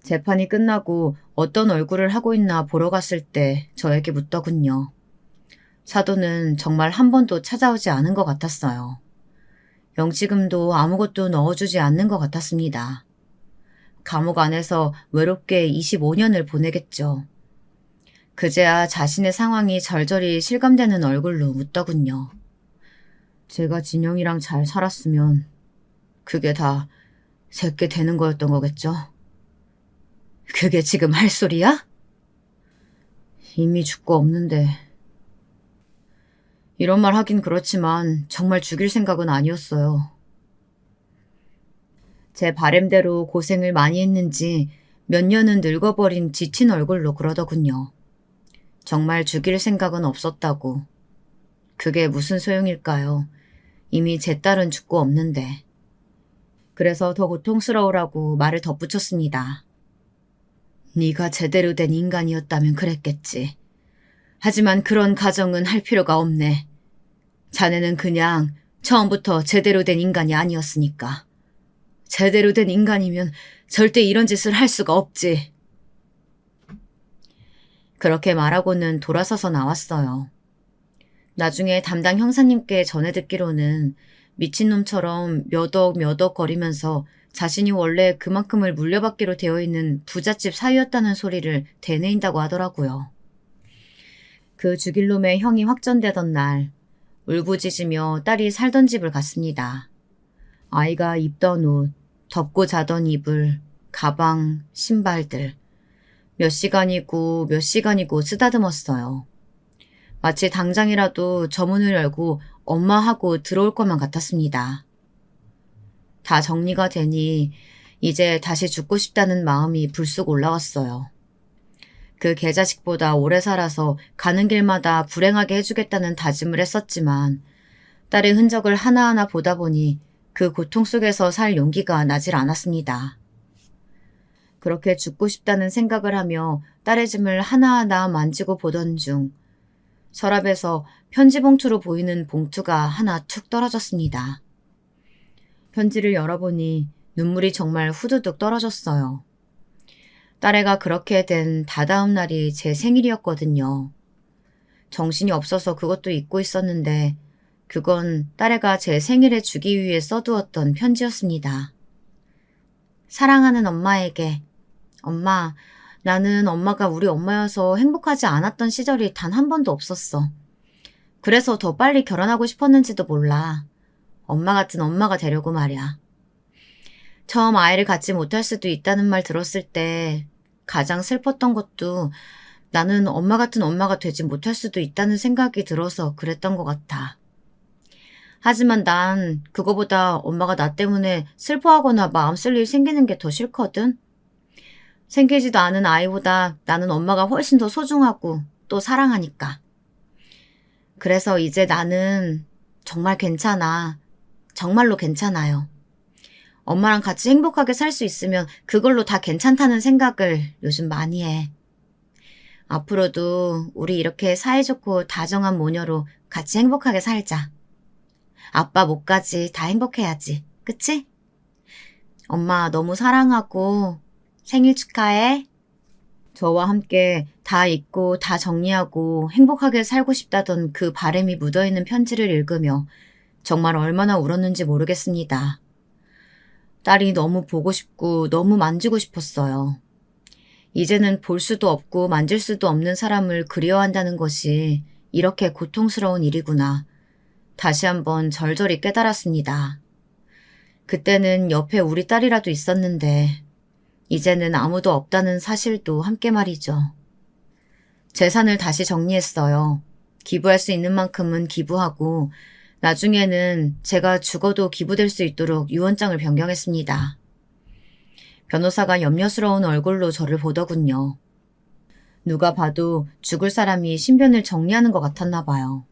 재판이 끝나고 어떤 얼굴을 하고 있나 보러 갔을 때 저에게 묻더군요. 사돈은 정말 한 번도 찾아오지 않은 것 같았어요. 영치금도 아무것도 넣어주지 않는 것 같았습니다. 감옥 안에서 외롭게 25년을 보내겠죠. 그제야 자신의 상황이 절절히 실감되는 얼굴로 묻더군요. 제가 진영이랑 잘 살았으면 그게 다 제게 되는 거였던 거겠죠? 그게 지금 할 소리야? 이미 죽고 없는데. 이런 말 하긴 그렇지만 정말 죽일 생각은 아니었어요. 제 바램대로 고생을 많이 했는지 몇 년은 늙어버린 지친 얼굴로 그러더군요. 정말 죽일 생각은 없었다고. 그게 무슨 소용일까요? 이미 제 딸은 죽고 없는데. 그래서 더 고통스러우라고 말을 덧붙였습니다. 네가 제대로 된 인간이었다면 그랬겠지. 하지만 그런 가정은 할 필요가 없네. 자네는 그냥 처음부터 제대로 된 인간이 아니었으니까. 제대로 된 인간이면 절대 이런 짓을 할 수가 없지. 그렇게 말하고는 돌아서서 나왔어요. 나중에 담당 형사님께 전해 듣기로는 미친놈처럼 몇 억 거리면서 자신이 원래 그만큼을 물려받기로 되어 있는 부잣집 사위였다는 소리를 되뇌인다고 하더라고요. 그 죽일 놈의 형이 확정되던 날 울부짖으며 딸이 살던 집을 갔습니다. 아이가 입던 옷, 덮고 자던 이불, 가방, 신발들 몇 시간이고 쓰다듬었어요. 마치 당장이라도 저 문을 열고 엄마 하고 들어올 것만 같았습니다. 다 정리가 되니 이제 다시 죽고 싶다는 마음이 불쑥 올라왔어요. 그 개자식보다 오래 살아서 가는 길마다 불행하게 해주겠다는 다짐을 했었지만 딸의 흔적을 하나하나 보다 보니 그 고통 속에서 살 용기가 나질 않았습니다. 그렇게 죽고 싶다는 생각을 하며 딸의 짐을 하나하나 만지고 보던 중 서랍에서 편지 봉투로 보이는 봉투가 하나 툭 떨어졌습니다. 편지를 열어보니 눈물이 정말 후두둑 떨어졌어요. 딸애가 그렇게 된 다다음 날이 제 생일이었거든요. 정신이 없어서 그것도 잊고 있었는데 그건 딸애가 제 생일에 주기 위해 써두었던 편지였습니다. 사랑하는 엄마에게. 엄마, 나는 엄마가 우리 엄마여서 행복하지 않았던 시절이 단 한 번도 없었어. 그래서 더 빨리 결혼하고 싶었는지도 몰라. 엄마 같은 엄마가 되려고 말이야. 처음 아이를 갖지 못할 수도 있다는 말 들었을 때 가장 슬펐던 것도 나는 엄마 같은 엄마가 되지 못할 수도 있다는 생각이 들어서 그랬던 것 같아. 하지만 난 그거보다 엄마가 나 때문에 슬퍼하거나 마음 쓸 일 생기는 게 더 싫거든. 생기지도 않은 아이보다 나는 엄마가 훨씬 더 소중하고 또 사랑하니까. 그래서 이제 나는 정말 괜찮아. 정말로 괜찮아요. 엄마랑 같이 행복하게 살 수 있으면 그걸로 다 괜찮다는 생각을 요즘 많이 해. 앞으로도 우리 이렇게 사이좋고 다정한 모녀로 같이 행복하게 살자. 아빠 목까지 다 행복해야지. 그치? 엄마 너무 사랑하고 생일 축하해. 저와 함께 다 잊고 다 정리하고 행복하게 살고 싶다던 그 바람이 묻어있는 편지를 읽으며 정말 얼마나 울었는지 모르겠습니다. 딸이 너무 보고 싶고 너무 만지고 싶었어요. 이제는 볼 수도 없고 만질 수도 없는 사람을 그리워한다는 것이 이렇게 고통스러운 일이구나. 다시 한번 절절히 깨달았습니다. 그때는 옆에 우리 딸이라도 있었는데 이제는 아무도 없다는 사실도 함께 말이죠. 재산을 다시 정리했어요. 기부할 수 있는 만큼은 기부하고 나중에는 제가 죽어도 기부될 수 있도록 유언장을 변경했습니다. 변호사가 염려스러운 얼굴로 저를 보더군요. 누가 봐도 죽을 사람이 신변을 정리하는 것 같았나 봐요.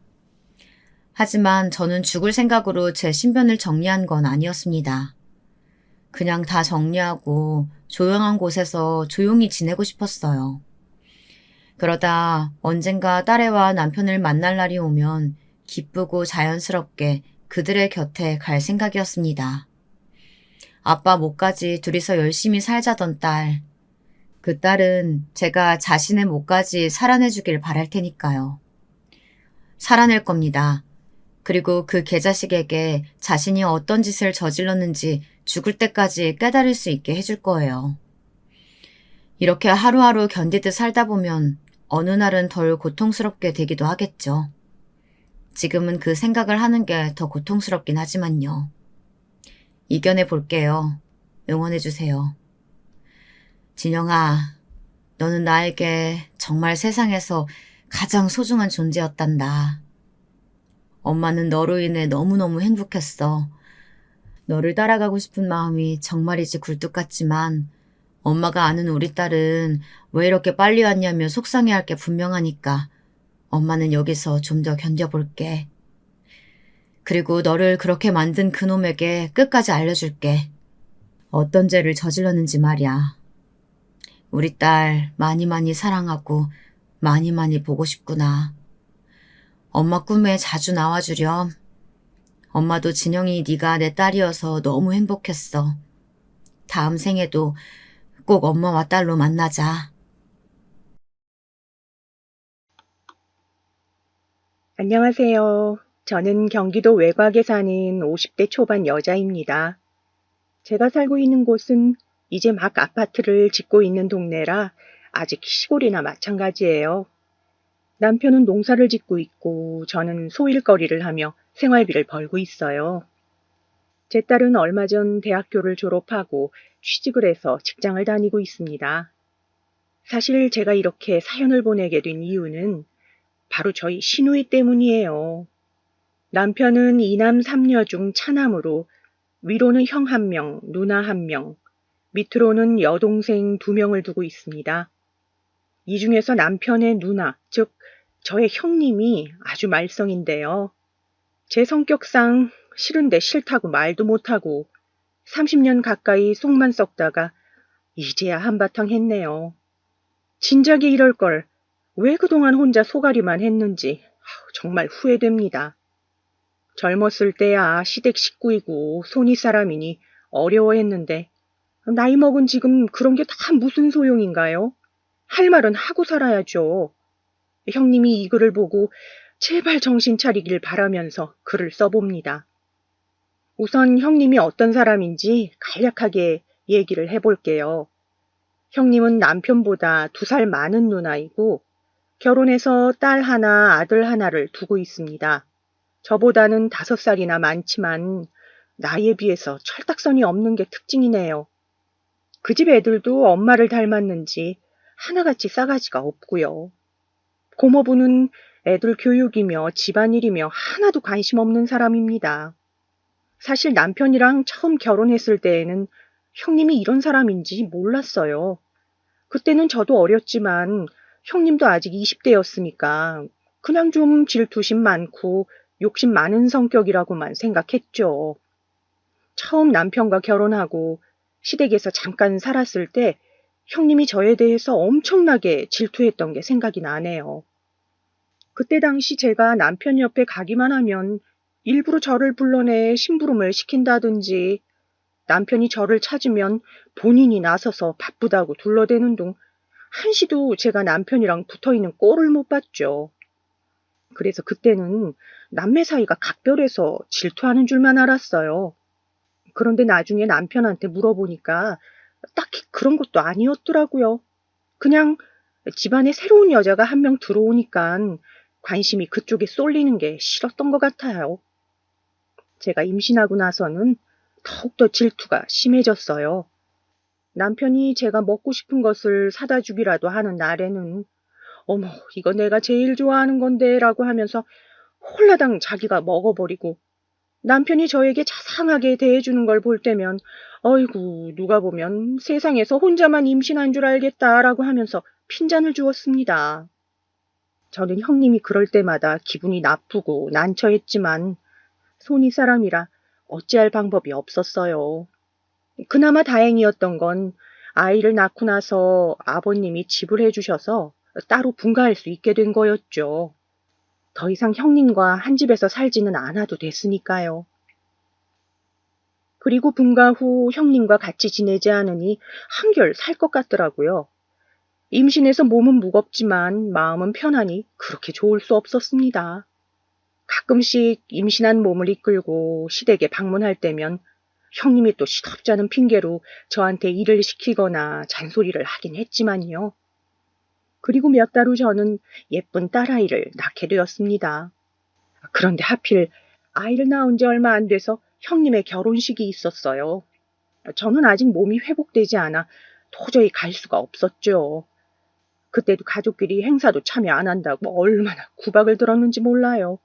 하지만 저는 죽을 생각으로 제 신변을 정리한 건 아니었습니다. 그냥 다 정리하고 조용한 곳에서 조용히 지내고 싶었어요. 그러다 언젠가 딸애와 남편을 만날 날이 오면 기쁘고 자연스럽게 그들의 곁에 갈 생각이었습니다. 아빠 목까지 둘이서 열심히 살자던 딸. 그 딸은 제가 자신의 목까지 살아내주길 바랄 테니까요. 살아낼 겁니다. 그리고 그 개자식에게 자신이 어떤 짓을 저질렀는지 죽을 때까지 깨달을 수 있게 해줄 거예요. 이렇게 하루하루 견디듯 살다 보면 어느 날은 덜 고통스럽게 되기도 하겠죠. 지금은 그 생각을 하는 게 더 고통스럽긴 하지만요. 이겨내 볼게요. 응원해주세요. 진영아, 너는 나에게 정말 세상에서 가장 소중한 존재였단다. 엄마는 너로 인해 너무너무 행복했어. 너를 따라가고 싶은 마음이 정말이지 굴뚝 같지만 엄마가 아는 우리 딸은 왜 이렇게 빨리 왔냐며 속상해할 게 분명하니까 엄마는 여기서 좀 더 견뎌볼게. 그리고 너를 그렇게 만든 그놈에게 끝까지 알려줄게. 어떤 죄를 저질렀는지 말이야. 우리 딸 많이 많이 사랑하고 많이 많이 보고 싶구나. 엄마 꿈에 자주 나와주렴. 엄마도 진영이 네가 내 딸이어서 너무 행복했어. 다음 생에도 꼭 엄마와 딸로 만나자. 안녕하세요. 저는 경기도 외곽에 사는 50대 초반 여자입니다. 제가 살고 있는 곳은 이제 막 아파트를 짓고 있는 동네라 아직 시골이나 마찬가지예요. 남편은 농사를 짓고 있고 저는 소일거리를 하며 생활비를 벌고 있어요. 제 딸은 얼마 전 대학교를 졸업하고 취직을 해서 직장을 다니고 있습니다. 사실 제가 이렇게 사연을 보내게 된 이유는 바로 저희 시누이 때문이에요. 남편은 이남 삼녀 중 차남으로 위로는 형 한 명, 누나 한 명, 밑으로는 여동생 두 명을 두고 있습니다. 이 중에서 남편의 누나, 즉 저의 형님이 아주 말썽인데요. 제 성격상 싫은데 싫다고 말도 못하고 30년 가까이 속만 썩다가 이제야 한바탕 했네요. 진작에 이럴 걸 왜 그동안 혼자 소가리만 했는지 정말 후회됩니다. 젊었을 때야 시댁 식구이고 손윗 사람이니 어려워했는데 나이 먹은 지금 그런 게 다 무슨 소용인가요? 할 말은 하고 살아야죠. 형님이 이 글을 보고 제발 정신 차리길 바라면서 글을 써봅니다. 우선 형님이 어떤 사람인지 간략하게 얘기를 해볼게요. 형님은 남편보다 2살 많은 누나이고 결혼해서 딸 하나, 아들 하나를 두고 있습니다. 저보다는 5살이나 많지만 나이에 비해서 철딱선이 없는 게 특징이네요. 그 집 애들도 엄마를 닮았는지 하나같이 싸가지가 없고요. 고모부는 애들 교육이며 집안일이며 하나도 관심 없는 사람입니다. 사실 남편이랑 처음 결혼했을 때에는 형님이 이런 사람인지 몰랐어요. 그때는 저도 어렸지만 형님도 아직 20대였으니까 그냥 좀 질투심 많고 욕심 많은 성격이라고만 생각했죠. 처음 남편과 결혼하고 시댁에서 잠깐 살았을 때 형님이 저에 대해서 엄청나게 질투했던 게 생각이 나네요. 그때 당시 제가 남편 옆에 가기만 하면 일부러 저를 불러내 심부름을 시킨다든지 남편이 저를 찾으면 본인이 나서서 바쁘다고 둘러대는 둥 한시도 제가 남편이랑 붙어있는 꼴을 못 봤죠. 그래서 그때는 남매 사이가 각별해서 질투하는 줄만 알았어요. 그런데 나중에 남편한테 물어보니까 딱히 그런 것도 아니었더라고요. 그냥 집안에 새로운 여자가 한 명 들어오니까 관심이 그쪽에 쏠리는 게 싫었던 것 같아요. 제가 임신하고 나서는 더욱더 질투가 심해졌어요. 남편이 제가 먹고 싶은 것을 사다 주기라도 하는 날에는 어머, 이거 내가 제일 좋아하는 건데 라고 하면서 홀라당 자기가 먹어버리고 남편이 저에게 자상하게 대해주는 걸 볼 때면 어이구 누가 보면 세상에서 혼자만 임신한 줄 알겠다라고 하면서 핀잔을 주었습니다. 저는 형님이 그럴 때마다 기분이 나쁘고 난처했지만 손이 사람이라 어찌할 방법이 없었어요. 그나마 다행이었던 건 아이를 낳고 나서 아버님이 집을 해주셔서 따로 분가할 수 있게 된 거였죠. 더 이상 형님과 한 집에서 살지는 않아도 됐으니까요. 그리고 분가 후 형님과 같이 지내지 않으니 한결 살 것 같더라고요. 임신해서 몸은 무겁지만 마음은 편하니 그렇게 좋을 수 없었습니다. 가끔씩 임신한 몸을 이끌고 시댁에 방문할 때면 형님이 또 시덥잖은 핑계로 저한테 일을 시키거나 잔소리를 하긴 했지만요. 그리고 몇 달 후 저는 예쁜 딸아이를 낳게 되었습니다. 그런데 하필 아이를 낳은 지 얼마 안 돼서 형님의 결혼식이 있었어요. 저는 아직 몸이 회복되지 않아 도저히 갈 수가 없었죠. 그때도 가족끼리 행사도 참여 안 한다고 얼마나 구박을 들었는지 몰라요.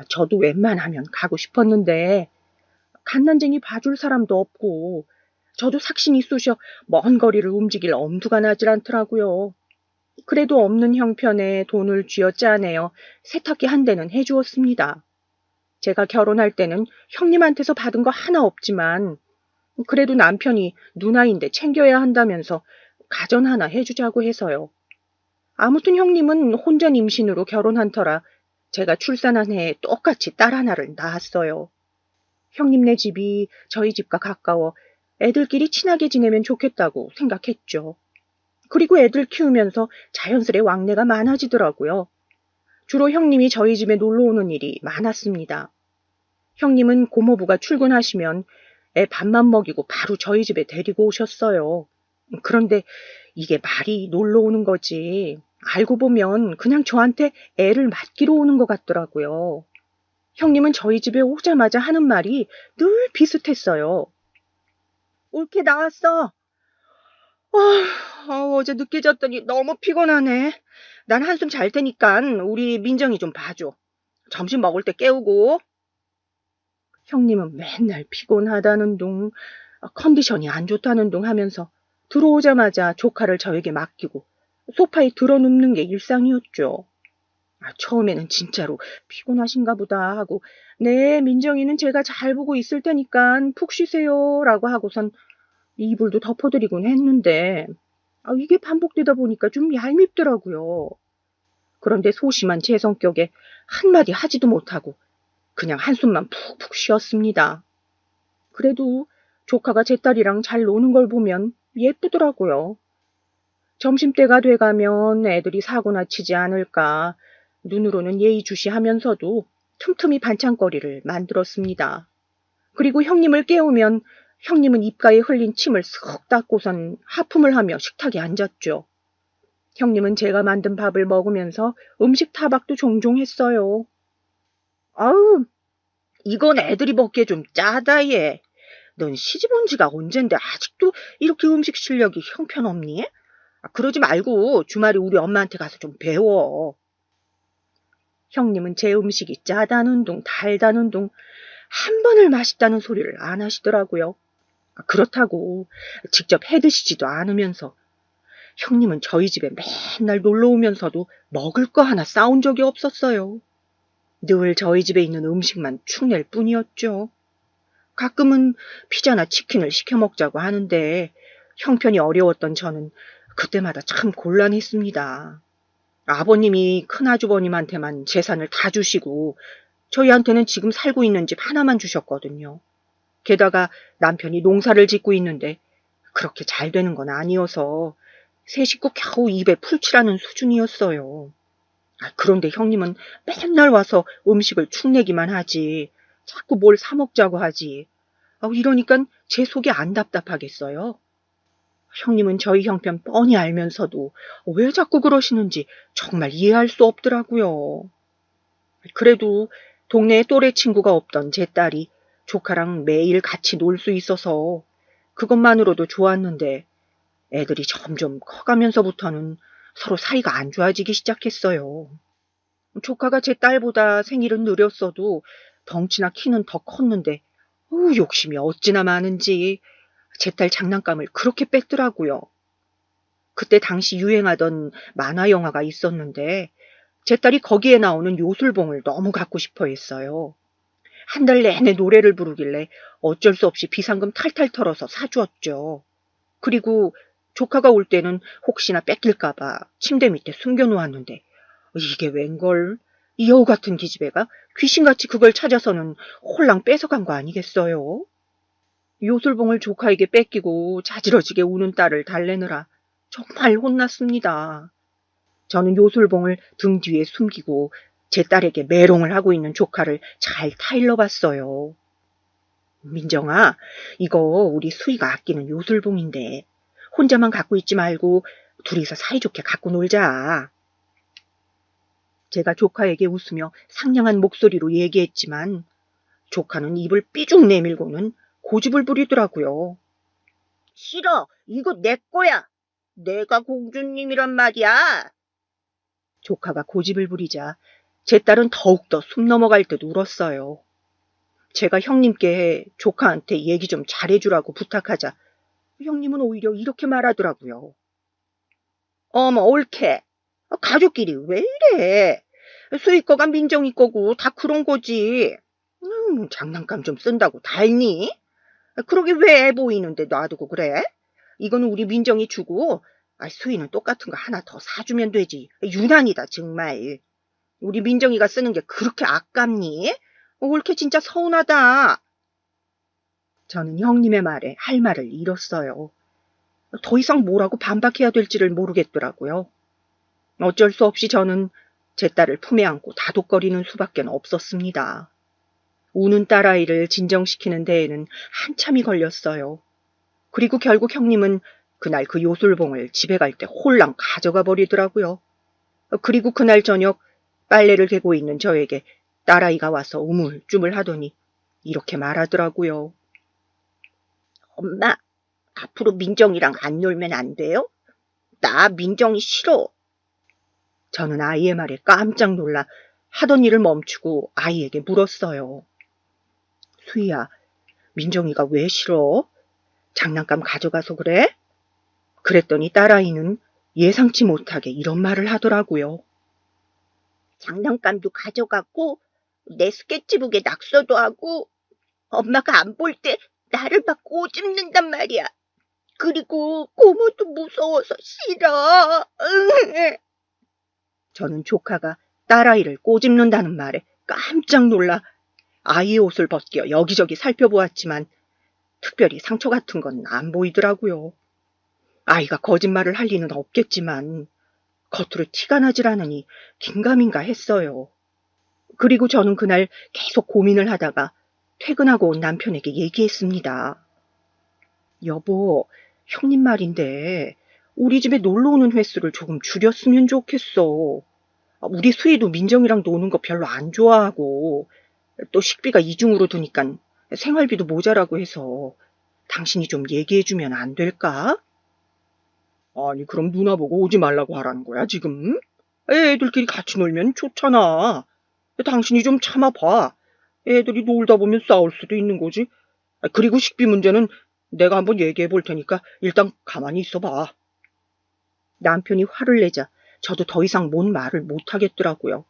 저도 웬만하면 가고 싶었는데 갓난쟁이 봐줄 사람도 없고 저도 삭신이 쑤셔 먼 거리를 움직일 엄두가 나질 않더라고요. 그래도 없는 형편에 돈을 쥐어짜내어 세탁기 한 대는 해주었습니다. 제가 결혼할 때는 형님한테서 받은 거 하나 없지만 그래도 남편이 누나인데 챙겨야 한다면서 가전 하나 해주자고 해서요. 아무튼 형님은 혼전 임신으로 결혼한 터라 제가 출산한 해에 똑같이 딸 하나를 낳았어요. 형님네 집이 저희 집과 가까워 애들끼리 친하게 지내면 좋겠다고 생각했죠. 그리고 애들 키우면서 자연스레 왕래가 많아지더라고요. 주로 형님이 저희 집에 놀러 오는 일이 많았습니다. 형님은 고모부가 출근하시면 애 밥만 먹이고 바로 저희 집에 데리고 오셨어요. 그런데 이게 말이 놀러 오는 거지. 알고 보면 그냥 저한테 애를 맡기러 오는 것 같더라고요. 형님은 저희 집에 오자마자 하는 말이 늘 비슷했어요. 올케 나왔어. 어제 늦게 잤더니 너무 피곤하네. 난 한숨 잘 테니까 우리 민정이 좀 봐줘. 점심 먹을 때 깨우고. 형님은 맨날 피곤하다는 둥, 컨디션이 안 좋다는 둥 하면서 들어오자마자 조카를 저에게 맡기고 소파에 드러눕는 게 일상이었죠. 처음에는 진짜로 피곤하신가 보다 하고 네, 민정이는 제가 잘 보고 있을 테니까 푹 쉬세요 라고 하고선 이불도 덮어드리곤 했는데 이게 반복되다 보니까 좀 얄밉더라고요. 그런데 소심한 제 성격에 한마디 하지도 못하고 그냥 한숨만 푹푹 쉬었습니다. 그래도 조카가 제 딸이랑 잘 노는 걸 보면 예쁘더라고요. 점심때가 돼가면 애들이 사고나 치지 않을까 눈으로는 예의주시하면서도 틈틈이 반찬거리를 만들었습니다. 그리고 형님을 깨우면 형님은 입가에 흘린 침을 쓱 닦고선 하품을 하며 식탁에 앉았죠. 형님은 제가 만든 밥을 먹으면서 음식 타박도 종종 했어요. 아우, 이건 애들이 먹기에 좀 짜다 얘. 넌 시집 온 지가 언젠데 아직도 이렇게 음식 실력이 형편없니? 그러지 말고 주말에 우리 엄마한테 가서 좀 배워. 형님은 제 음식이 짜다는 둥 달다는 둥 한 번을 맛있다는 소리를 안 하시더라고요. 그렇다고 직접 해드시지도 않으면서 형님은 저희 집에 맨날 놀러 오면서도 먹을 거 하나 싸운 적이 없었어요. 늘 저희 집에 있는 음식만 축낼 뿐이었죠. 가끔은 피자나 치킨을 시켜 먹자고 하는데 형편이 어려웠던 저는 그때마다 참 곤란했습니다. 아버님이 큰아주버님한테만 재산을 다 주시고 저희한테는 지금 살고 있는 집 하나만 주셨거든요. 게다가 남편이 농사를 짓고 있는데 그렇게 잘 되는 건 아니어서 세 식구 겨우 입에 풀칠하는 수준이었어요. 그런데 형님은 맨날 와서 음식을 축내기만 하지 자꾸 뭘 사 먹자고 하지. 이러니까 제 속이 안 답답하겠어요. 형님은 저희 형편 뻔히 알면서도 왜 자꾸 그러시는지 정말 이해할 수 없더라고요. 그래도 동네에 또래 친구가 없던 제 딸이 조카랑 매일 같이 놀 수 있어서 그것만으로도 좋았는데 애들이 점점 커가면서부터는 서로 사이가 안 좋아지기 시작했어요. 조카가 제 딸보다 생일은 느렸어도 덩치나 키는 더 컸는데 욕심이 어찌나 많은지 제 딸 장난감을 그렇게 뺐더라고요. 그때 당시 유행하던 만화 영화가 있었는데 제 딸이 거기에 나오는 요술봉을 너무 갖고 싶어 했어요. 한 달 내내 노래를 부르길래 어쩔 수 없이 비상금 탈탈 털어서 사주었죠. 그리고 조카가 올 때는 혹시나 뺏길까봐 침대 밑에 숨겨놓았는데 이게 웬걸? 이 여우 같은 기집애가 귀신같이 그걸 찾아서는 홀랑 뺏어간 거 아니겠어요? 요술봉을 조카에게 뺏기고 자지러지게 우는 딸을 달래느라 정말 혼났습니다. 저는 요술봉을 등 뒤에 숨기고 제 딸에게 메롱을 하고 있는 조카를 잘 타일러 봤어요. 민정아, 이거 우리 수희가 아끼는 요술봉인데 혼자만 갖고 있지 말고 둘이서 사이좋게 갖고 놀자. 제가 조카에게 웃으며 상냥한 목소리로 얘기했지만 조카는 입을 삐죽 내밀고는 고집을 부리더라고요. 싫어, 이거 내 거야. 내가 공주님이란 말이야. 조카가 고집을 부리자 제 딸은 더욱더 숨 넘어갈 듯 울었어요. 제가 형님께 조카한테 얘기 좀 잘해주라고 부탁하자 형님은 오히려 이렇게 말하더라고요. 어머, 옳게. 가족끼리 왜 이래? 수희 거가 민정이 거고 다 그런 거지. 장난감 좀 쓴다고 달니? 그러게 왜 애 보이는데 놔두고 그래? 이거는 우리 민정이 주고 수희는 똑같은 거 하나 더 사주면 되지. 유난이다 정말. 우리 민정이가 쓰는 게 그렇게 아깝니? 옳게 진짜 서운하다. 저는 형님의 말에 할 말을 잃었어요. 더 이상 뭐라고 반박해야 될지를 모르겠더라고요. 어쩔 수 없이 저는 제 딸을 품에 안고 다독거리는 수밖에 없었습니다. 우는 딸아이를 진정시키는 데에는 한참이 걸렸어요. 그리고 결국 형님은 그날 그 요술봉을 집에 갈 때 홀랑 가져가 버리더라고요. 그리고 그날 저녁 빨래를 개고 있는 저에게 딸아이가 와서 우물쭈물 하더니 이렇게 말하더라고요. 엄마, 앞으로 민정이랑 안 놀면 안 돼요? 나 민정이 싫어. 저는 아이의 말에 깜짝 놀라 하던 일을 멈추고 아이에게 물었어요. 수희야, 민정이가 왜 싫어? 장난감 가져가서 그래? 그랬더니 딸아이는 예상치 못하게 이런 말을 하더라고요. 장난감도 가져가고 내 스케치북에 낙서도 하고 엄마가 안 볼 때 나를 막 꼬집는단 말이야. 그리고 고모도 무서워서 싫어. 저는 조카가 딸아이를 꼬집는다는 말에 깜짝 놀라 아이의 옷을 벗겨 여기저기 살펴보았지만 특별히 상처 같은 건 안 보이더라고요. 아이가 거짓말을 할 리는 없겠지만 겉으로 티가 나질 않으니 긴가민가 했어요. 그리고 저는 그날 계속 고민을 하다가 퇴근하고 온 남편에게 얘기했습니다. 여보, 형님 말인데 우리 집에 놀러 오는 횟수를 조금 줄였으면 좋겠어. 우리 수희도 민정이랑 노는 거 별로 안 좋아하고 또 식비가 이중으로 드니까 생활비도 모자라고 해서 당신이 좀 얘기해주면 안 될까? 아니, 그럼 누나 보고 오지 말라고 하라는 거야, 지금? 애들끼리 같이 놀면 좋잖아. 당신이 좀 참아봐. 애들이 놀다 보면 싸울 수도 있는 거지. 그리고 식비 문제는 내가 한번 얘기해 볼 테니까 일단 가만히 있어봐. 남편이 화를 내자 저도 더 이상 뭔 말을 못 하겠더라고요.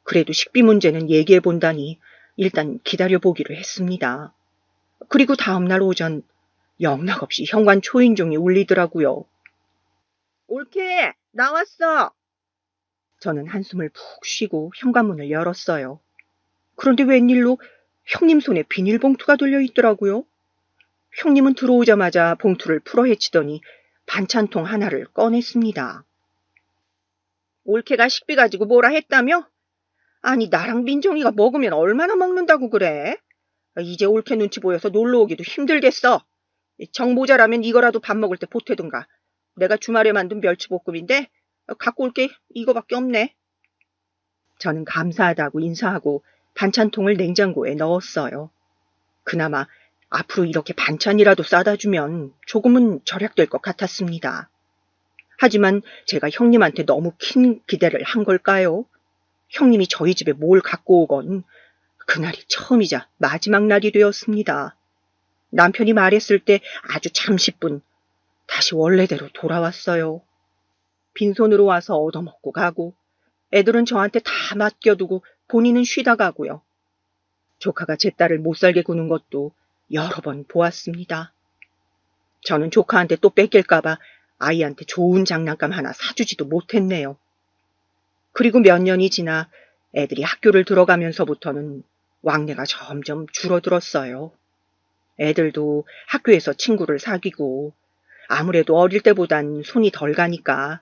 그래도 식비 문제는 얘기해 본다니 일단 기다려보기로 했습니다. 그리고 다음날 오전 영락없이 현관 초인종이 울리더라고요. 올케, 나왔어. 저는 한숨을 푹 쉬고 현관문을 열었어요. 그런데 웬일로 형님 손에 비닐봉투가 들려 있더라고요. 형님은 들어오자마자 봉투를 풀어 헤치더니 반찬통 하나를 꺼냈습니다. 올케가 식비 가지고 뭐라 했다며? 아니, 나랑 민정이가 먹으면 얼마나 먹는다고 그래? 이제 올케 눈치 보여서 놀러 오기도 힘들겠어. 정 모자라면 이거라도 밥 먹을 때 보태든가. 내가 주말에 만든 멸치볶음인데 갖고 올게. 이거밖에 없네. 저는 감사하다고 인사하고 반찬통을 냉장고에 넣었어요. 그나마 앞으로 이렇게 반찬이라도 싸다 주면 조금은 절약될 것 같았습니다. 하지만 제가 형님한테 너무 큰 기대를 한 걸까요? 형님이 저희 집에 뭘 갖고 오건 그날이 처음이자 마지막 날이 되었습니다. 남편이 말했을 때 아주 잠시뿐 다시 원래대로 돌아왔어요. 빈손으로 와서 얻어먹고 가고 애들은 저한테 다 맡겨두고 본인은 쉬다 가고요. 조카가 제 딸을 못살게 구는 것도 여러 번 보았습니다. 저는 조카한테 또 뺏길까봐 아이한테 좋은 장난감 하나 사주지도 못했네요. 그리고 몇 년이 지나 애들이 학교를 들어가면서부터는 왕래가 점점 줄어들었어요. 애들도 학교에서 친구를 사귀고 아무래도 어릴 때보단 손이 덜 가니까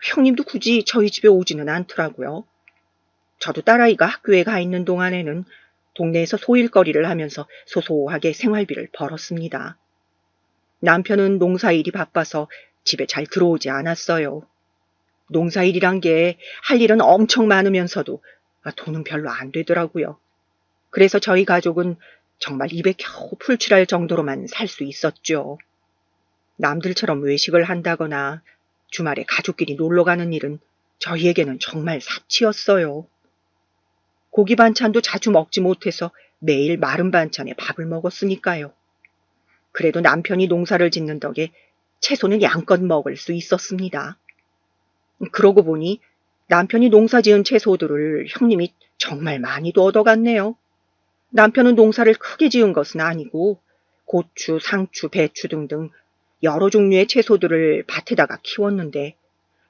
형님도 굳이 저희 집에 오지는 않더라고요. 저도 딸아이가 학교에 가 있는 동안에는 동네에서 소일거리를 하면서 소소하게 생활비를 벌었습니다. 남편은 농사일이 바빠서 집에 잘 들어오지 않았어요. 농사일이란 게 할 일은 엄청 많으면서도 돈은 별로 안 되더라고요. 그래서 저희 가족은 정말 입에 겨우 풀칠할 정도로만 살 수 있었죠. 남들처럼 외식을 한다거나 주말에 가족끼리 놀러 가는 일은 저희에게는 정말 사치였어요. 고기 반찬도 자주 먹지 못해서 매일 마른 반찬에 밥을 먹었으니까요. 그래도 남편이 농사를 짓는 덕에 채소는 양껏 먹을 수 있었습니다. 그러고 보니 남편이 농사 지은 채소들을 형님이 정말 많이도 얻어갔네요. 남편은 농사를 크게 지은 것은 아니고 고추, 상추, 배추 등등 여러 종류의 채소들을 밭에다가 키웠는데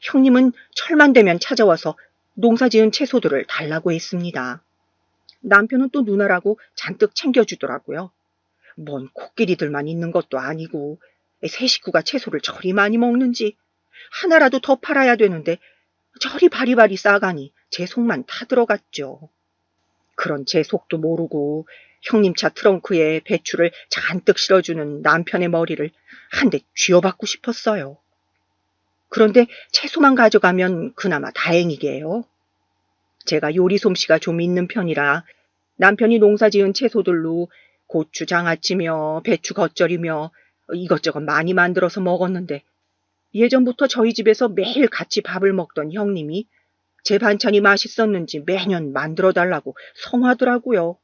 형님은 철만 되면 찾아와서 농사 지은 채소들을 달라고 했습니다. 남편은 또 누나라고 잔뜩 챙겨주더라고요. 뭔 코끼리들만 있는 것도 아니고 세 식구가 채소를 저리 많이 먹는지 하나라도 더 팔아야 되는데 저리 바리바리 싸가니 제 속만 타들어갔죠. 그런 제 속도 모르고 형님 차 트렁크에 배추를 잔뜩 실어주는 남편의 머리를 한 대 쥐어박고 싶었어요. 그런데 채소만 가져가면 그나마 다행이게요. 제가 요리 솜씨가 좀 있는 편이라 남편이 농사지은 채소들로 고추 장아찌며 배추 겉절이며 이것저것 많이 만들어서 먹었는데 예전부터 저희 집에서 매일 같이 밥을 먹던 형님이 제 반찬이 맛있었는지 매년 만들어 달라고 성하더라고요.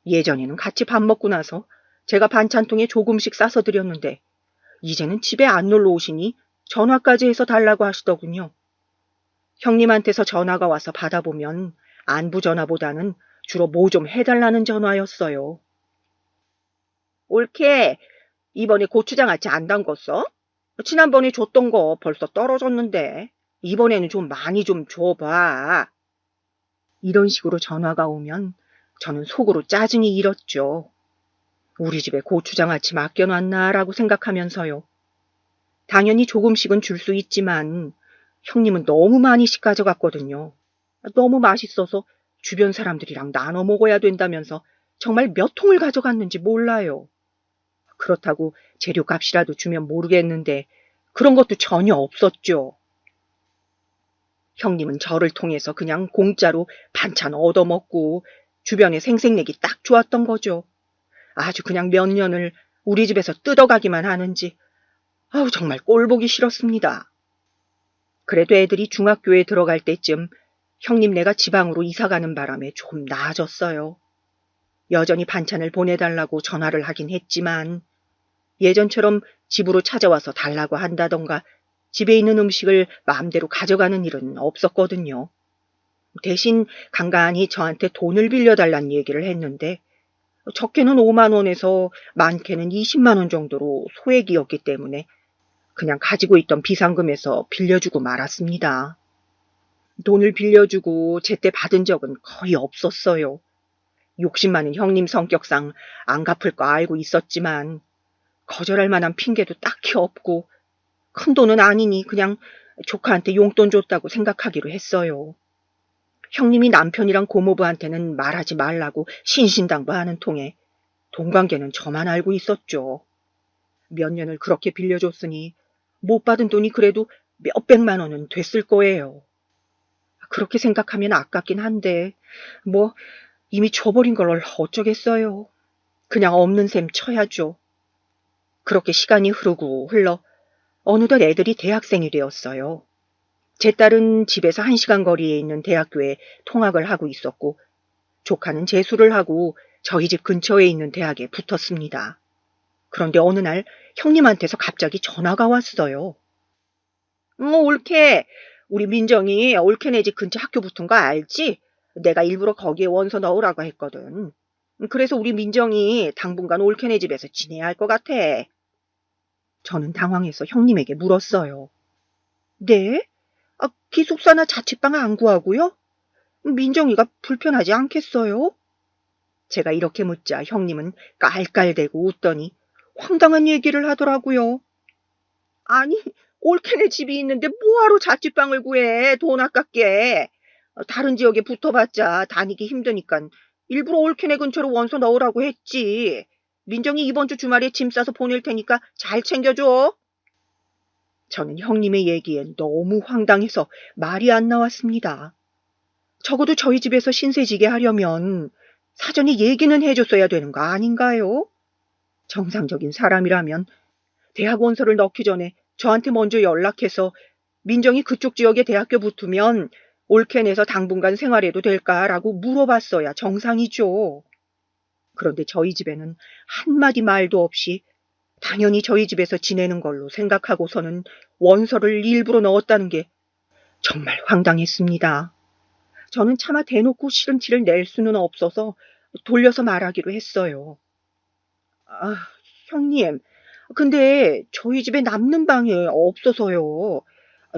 예전에는 같이 밥 먹고 나서 제가 반찬통에 조금씩 싸서 드렸는데 이제는 집에 안 놀러 오시니 전화까지 해서 달라고 하시더군요. 형님한테서 전화가 와서 받아보면 안부 전화보다는 주로 뭐 좀 해달라는 전화였어요. 옳게 이번에 고추장아찌 안 담궜어? 지난번에 줬던 거 벌써 떨어졌는데 이번에는 좀 많이 좀 줘봐. 이런 식으로 전화가 오면 저는 속으로 짜증이 일었죠. 우리 집에 고추장아찌 맡겨놨나라고 생각하면서요. 당연히 조금씩은 줄 수 있지만 형님은 너무 많이씩 가져갔거든요. 너무 맛있어서 주변 사람들이랑 나눠 먹어야 된다면서 정말 몇 통을 가져갔는지 몰라요. 그렇다고 재료값이라도 주면 모르겠는데 그런 것도 전혀 없었죠. 형님은 저를 통해서 그냥 공짜로 반찬 얻어먹고 주변에 생색내기 딱 좋았던 거죠. 아주 그냥 몇 년을 우리 집에서 뜯어가기만 하는지 아우 정말 꼴보기 싫었습니다. 그래도 애들이 중학교에 들어갈 때쯤 형님네가 지방으로 이사가는 바람에 좀 나아졌어요. 여전히 반찬을 보내달라고 전화를 하긴 했지만 예전처럼 집으로 찾아와서 달라고 한다던가 집에 있는 음식을 마음대로 가져가는 일은 없었거든요. 대신 간간히 저한테 돈을 빌려달란 얘기를 했는데 적게는 5만 원에서 많게는 20만 원 정도로 소액이었기 때문에 그냥 가지고 있던 비상금에서 빌려주고 말았습니다. 돈을 빌려주고 제때 받은 적은 거의 없었어요. 욕심 많은 형님 성격상 안 갚을 거 알고 있었지만 거절할 만한 핑계도 딱히 없고 큰 돈은 아니니 그냥 조카한테 용돈 줬다고 생각하기로 했어요. 형님이 남편이랑 고모부한테는 말하지 말라고 신신당부하는 통에 돈 관계는 저만 알고 있었죠. 몇 년을 그렇게 빌려줬으니 못 받은 돈이 그래도 몇백만 원은 됐을 거예요. 그렇게 생각하면 아깝긴 한데 뭐 이미 줘버린 걸 어쩌겠어요. 그냥 없는 셈 쳐야죠. 그렇게 시간이 흐르고 흘러 어느덧 애들이 대학생이 되었어요. 제 딸은 집에서 1시간 거리에 있는 대학교에 통학을 하고 있었고 조카는 재수를 하고 저희 집 근처에 있는 대학에 붙었습니다. 그런데 어느 날 형님한테서 갑자기 전화가 왔어요. 옳게 우리 민정이 올케네 집 근처 학교 붙은 거 알지? 내가 일부러 거기에 원서 넣으라고 했거든. 그래서 우리 민정이 당분간 올케네 집에서 지내야 할 것 같아. 저는 당황해서 형님에게 물었어요. 네? 기숙사나 자취방 안 구하고요? 민정이가 불편하지 않겠어요? 제가 이렇게 묻자 형님은 깔깔대고 웃더니 황당한 얘기를 하더라고요. 아니, 올케네 집이 있는데 뭐하러 자취방을 구해, 돈 아깝게. 다른 지역에 붙어봤자 다니기 힘드니까 일부러 올케네 근처로 원서 넣으라고 했지. 민정이 이번 주 주말에 짐 싸서 보낼 테니까 잘 챙겨줘. 저는 형님의 얘기엔 너무 황당해서 말이 안 나왔습니다. 적어도 저희 집에서 신세지게 하려면 사전에 얘기는 해줬어야 되는 거 아닌가요? 정상적인 사람이라면 대학 원서를 넣기 전에 저한테 먼저 연락해서 민정이 그쪽 지역에 대학교 붙으면 올케네에서 당분간 생활해도 될까라고 물어봤어야 정상이죠. 그런데 저희 집에는 한마디 말도 없이 당연히 저희 집에서 지내는 걸로 생각하고서는 원서를 일부러 넣었다는 게 정말 황당했습니다. 저는 차마 대놓고 싫은 티를 낼 수는 없어서 돌려서 말하기로 했어요. 아, 형님, 근데 저희 집에 남는 방이 없어서요.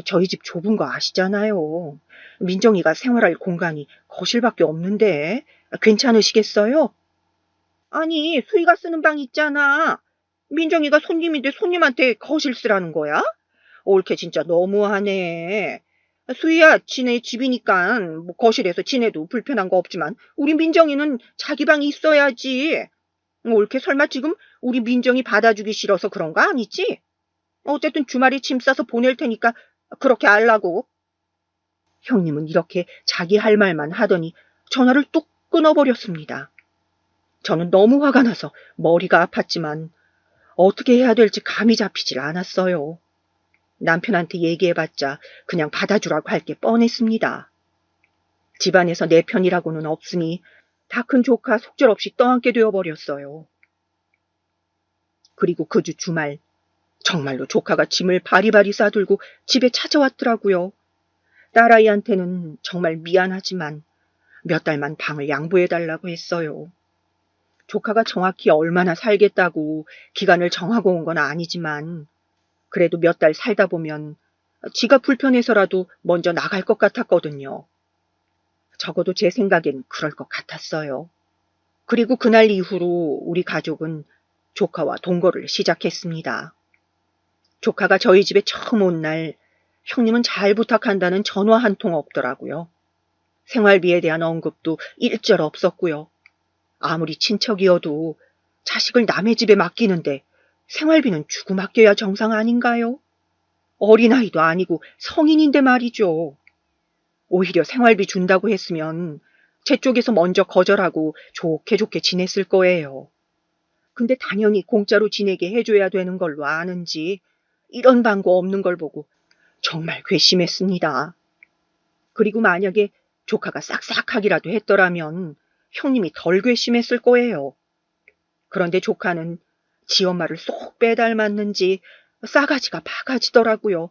저희 집 좁은 거 아시잖아요. 민정이가 생활할 공간이 거실밖에 없는데 괜찮으시겠어요? 아니, 수희가 쓰는 방 있잖아. 민정이가 손님인데 손님한테 거실 쓰라는 거야? 옳게 진짜 너무하네. 수희야, 지네 집이니까 뭐 거실에서 지내도 불편한 거 없지만 우리 민정이는 자기 방이 있어야지. 옳게 설마 지금 우리 민정이 받아주기 싫어서 그런 거 아니지? 어쨌든 주말에 짐 싸서 보낼 테니까 그렇게 알라고. 형님은 이렇게 자기 할 말만 하더니 전화를 뚝 끊어버렸습니다. 저는 너무 화가 나서 머리가 아팠지만 어떻게 해야 될지 감이 잡히질 않았어요. 남편한테 얘기해봤자 그냥 받아주라고 할 게 뻔했습니다. 집안에서 내 편이라고는 없으니 다 큰 조카 속절없이 떠안게 되어버렸어요. 그리고 그 주 주말 정말로 조카가 짐을 바리바리 싸들고 집에 찾아왔더라고요. 딸아이한테는 정말 미안하지만 몇 달만 방을 양보해달라고 했어요. 조카가 정확히 얼마나 살겠다고 기간을 정하고 온 건 아니지만 그래도 몇 달 살다 보면 지가 불편해서라도 먼저 나갈 것 같았거든요. 적어도 제 생각엔 그럴 것 같았어요. 그리고 그날 이후로 우리 가족은 조카와 동거를 시작했습니다. 조카가 저희 집에 처음 온 날 형님은 잘 부탁한다는 전화 한 통 없더라고요. 생활비에 대한 언급도 일절 없었고요. 아무리 친척이어도 자식을 남의 집에 맡기는데 생활비는 주고 맡겨야 정상 아닌가요? 어린아이도 아니고 성인인데 말이죠. 오히려 생활비 준다고 했으면 제 쪽에서 먼저 거절하고 좋게 좋게 지냈을 거예요. 근데 당연히 공짜로 지내게 해줘야 되는 걸로 아는지 이런 방구 없는 걸 보고 정말 괘씸했습니다. 그리고 만약에 조카가 싹싹하기라도 했더라면 형님이 덜 괘씸했을 거예요. 그런데 조카는 지 엄마를 쏙 빼닮았는지 싸가지가 바가지더라고요.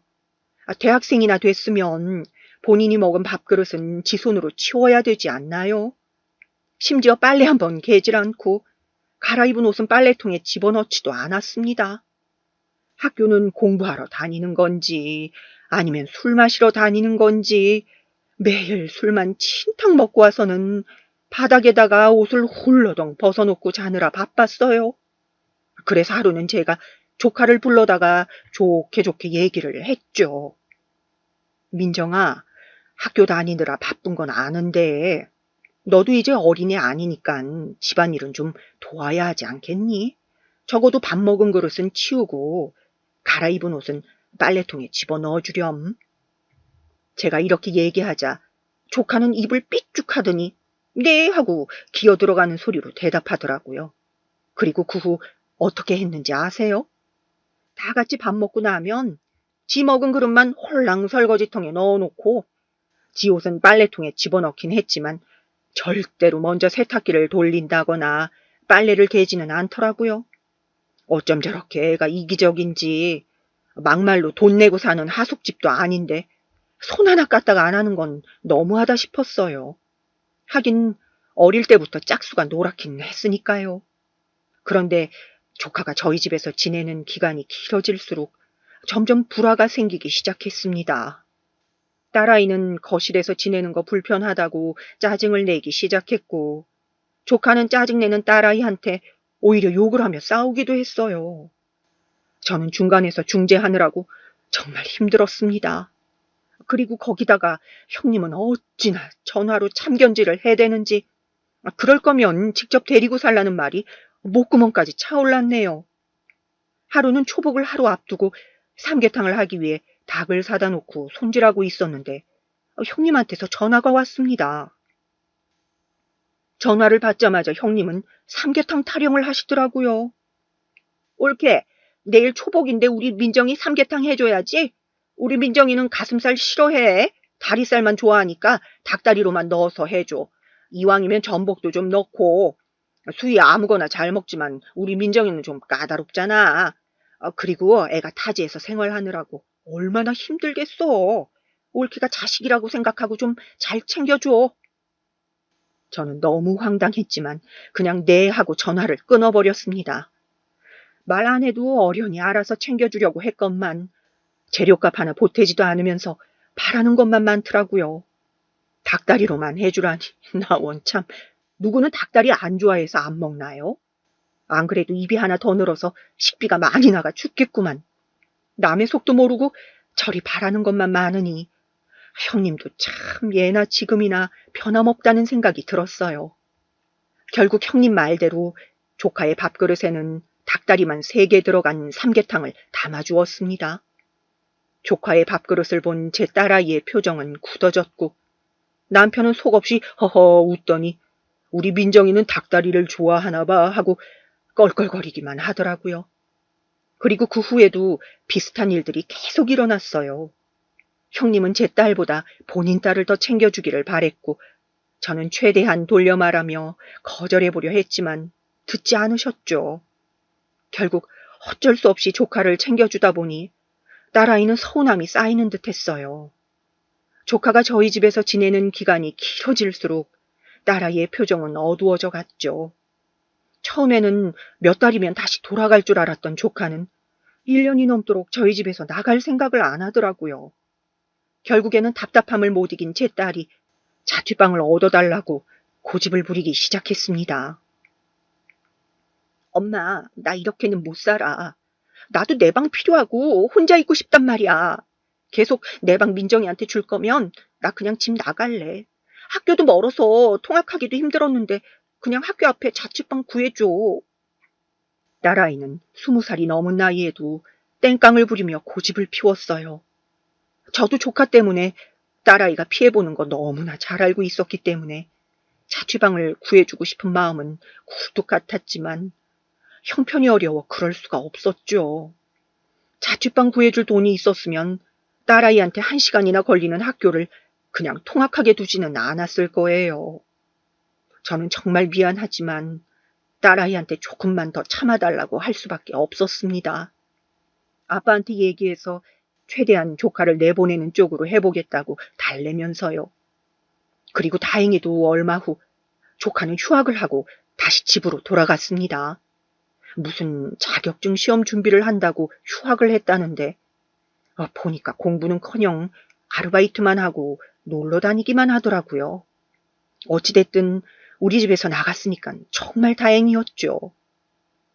대학생이나 됐으면 본인이 먹은 밥그릇은 지 손으로 치워야 되지 않나요? 심지어 빨래 한번 개질 않고 갈아입은 옷은 빨래통에 집어넣지도 않았습니다. 학교는 공부하러 다니는 건지 아니면 술 마시러 다니는 건지 매일 술만 친탕 먹고 와서는 바닥에다가 옷을 훌러덩 벗어놓고 자느라 바빴어요. 그래서 하루는 제가 조카를 불러다가 좋게 좋게 얘기를 했죠. 민정아, 학교 다니느라 바쁜 건 아는데 너도 이제 어린애 아니니까 집안일은 좀 도와야 하지 않겠니? 적어도 밥 먹은 그릇은 치우고 갈아입은 옷은 빨래통에 집어넣어 주렴. 제가 이렇게 얘기하자 조카는 입을 삐죽하더니 네 하고 기어 들어가는 소리로 대답하더라고요. 그리고 그 후 어떻게 했는지 아세요? 다 같이 밥 먹고 나면 지 먹은 그릇만 홀랑 설거지통에 넣어놓고 지 옷은 빨래통에 집어넣긴 했지만 절대로 먼저 세탁기를 돌린다거나 빨래를 개지는 않더라고요. 어쩜 저렇게 애가 이기적인지 막말로 돈 내고 사는 하숙집도 아닌데 손 하나 까딱 안 하는 건 너무하다 싶었어요. 하긴 어릴 때부터 짝수가 노랗긴 했으니까요. 그런데 조카가 저희 집에서 지내는 기간이 길어질수록 점점 불화가 생기기 시작했습니다. 딸아이는 거실에서 지내는 거 불편하다고 짜증을 내기 시작했고 조카는 짜증내는 딸아이한테 오히려 욕을 하며 싸우기도 했어요. 저는 중간에서 중재하느라고 정말 힘들었습니다. 그리고 거기다가 형님은 어찌나 전화로 참견질을 해대는지 그럴 거면 직접 데리고 살라는 말이 목구멍까지 차올랐네요. 하루는 초복을 하루 앞두고 삼계탕을 하기 위해 닭을 사다 놓고 손질하고 있었는데 형님한테서 전화가 왔습니다. 전화를 받자마자 형님은 삼계탕 타령을 하시더라고요. 옳게 내일 초복인데 우리 민정이 삼계탕 해줘야지. 우리 민정이는 가슴살 싫어해. 다리살만 좋아하니까 닭다리로만 넣어서 해줘. 이왕이면 전복도 좀 넣고. 수희 아무거나 잘 먹지만 우리 민정이는 좀 까다롭잖아. 그리고 애가 타지에서 생활하느라고 얼마나 힘들겠어. 옳기가 자식이라고 생각하고 좀 잘 챙겨줘. 저는 너무 황당했지만 그냥 네 하고 전화를 끊어버렸습니다. 말 안 해도 어련히 알아서 챙겨주려고 했건만 재료값 하나 보태지도 않으면서 바라는 것만 많더라고요. 닭다리로만 해주라니 나 원참 누구는 닭다리 안 좋아해서 안 먹나요? 안 그래도 입이 하나 더 늘어서 식비가 많이 나가 죽겠구만. 남의 속도 모르고 저리 바라는 것만 많으니 형님도 참 예나 지금이나 변함없다는 생각이 들었어요. 결국 형님 말대로 조카의 밥그릇에는 닭다리만 3개 들어간 삼계탕을 담아주었습니다. 조카의 밥그릇을 본 제 딸아이의 표정은 굳어졌고 남편은 속없이 허허 웃더니 우리 민정이는 닭다리를 좋아하나 봐 하고 껄껄거리기만 하더라고요. 그리고 그 후에도 비슷한 일들이 계속 일어났어요. 형님은 제 딸보다 본인 딸을 더 챙겨주기를 바랬고 저는 최대한 돌려 말하며 거절해보려 했지만 듣지 않으셨죠. 결국 어쩔 수 없이 조카를 챙겨주다 보니 딸아이는 서운함이 쌓이는 듯 했어요. 조카가 저희 집에서 지내는 기간이 길어질수록 딸아이의 표정은 어두워져 갔죠. 처음에는 몇 달이면 다시 돌아갈 줄 알았던 조카는 1년이 넘도록 저희 집에서 나갈 생각을 안 하더라고요. 결국에는 답답함을 못 이긴 제 딸이 자취방을 얻어달라고 고집을 부리기 시작했습니다. 엄마, 나 이렇게는 못 살아. 나도 내 방 필요하고 혼자 있고 싶단 말이야. 계속 내 방 민정이한테 줄 거면 나 그냥 집 나갈래. 학교도 멀어서 통학하기도 힘들었는데 그냥 학교 앞에 자취방 구해줘. 딸아이는 20살이 넘은 나이에도 땡깡을 부리며 고집을 피웠어요. 저도 조카 때문에 딸아이가 피해보는 거 너무나 잘 알고 있었기 때문에 자취방을 구해주고 싶은 마음은 굴뚝 같았지만 형편이 어려워 그럴 수가 없었죠. 자취방 구해줄 돈이 있었으면 딸아이한테 1시간이나 걸리는 학교를 그냥 통학하게 두지는 않았을 거예요. 저는 정말 미안하지만 딸아이한테 조금만 더 참아달라고 할 수밖에 없었습니다. 아빠한테 얘기해서 최대한 조카를 내보내는 쪽으로 해보겠다고 달래면서요. 그리고 다행히도 얼마 후 조카는 휴학을 하고 다시 집으로 돌아갔습니다. 무슨 자격증 시험 준비를 한다고 휴학을 했다는데 보니까 공부는커녕 아르바이트만 하고 놀러 다니기만 하더라고요. 어찌됐든 우리 집에서 나갔으니까 정말 다행이었죠.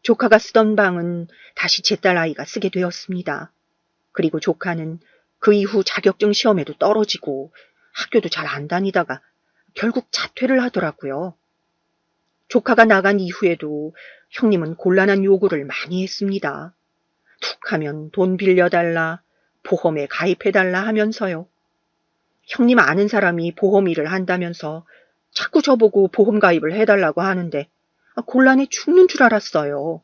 조카가 쓰던 방은 다시 제 딸 아이가 쓰게 되었습니다. 그리고 조카는 그 이후 자격증 시험에도 떨어지고 학교도 잘 안 다니다가 결국 자퇴를 하더라고요. 조카가 나간 이후에도 형님은 곤란한 요구를 많이 했습니다. 툭 하면 돈 빌려달라, 보험에 가입해달라 하면서요. 형님 아는 사람이 보험 일을 한다면서 자꾸 저보고 보험 가입을 해달라고 하는데 곤란해 죽는 줄 알았어요.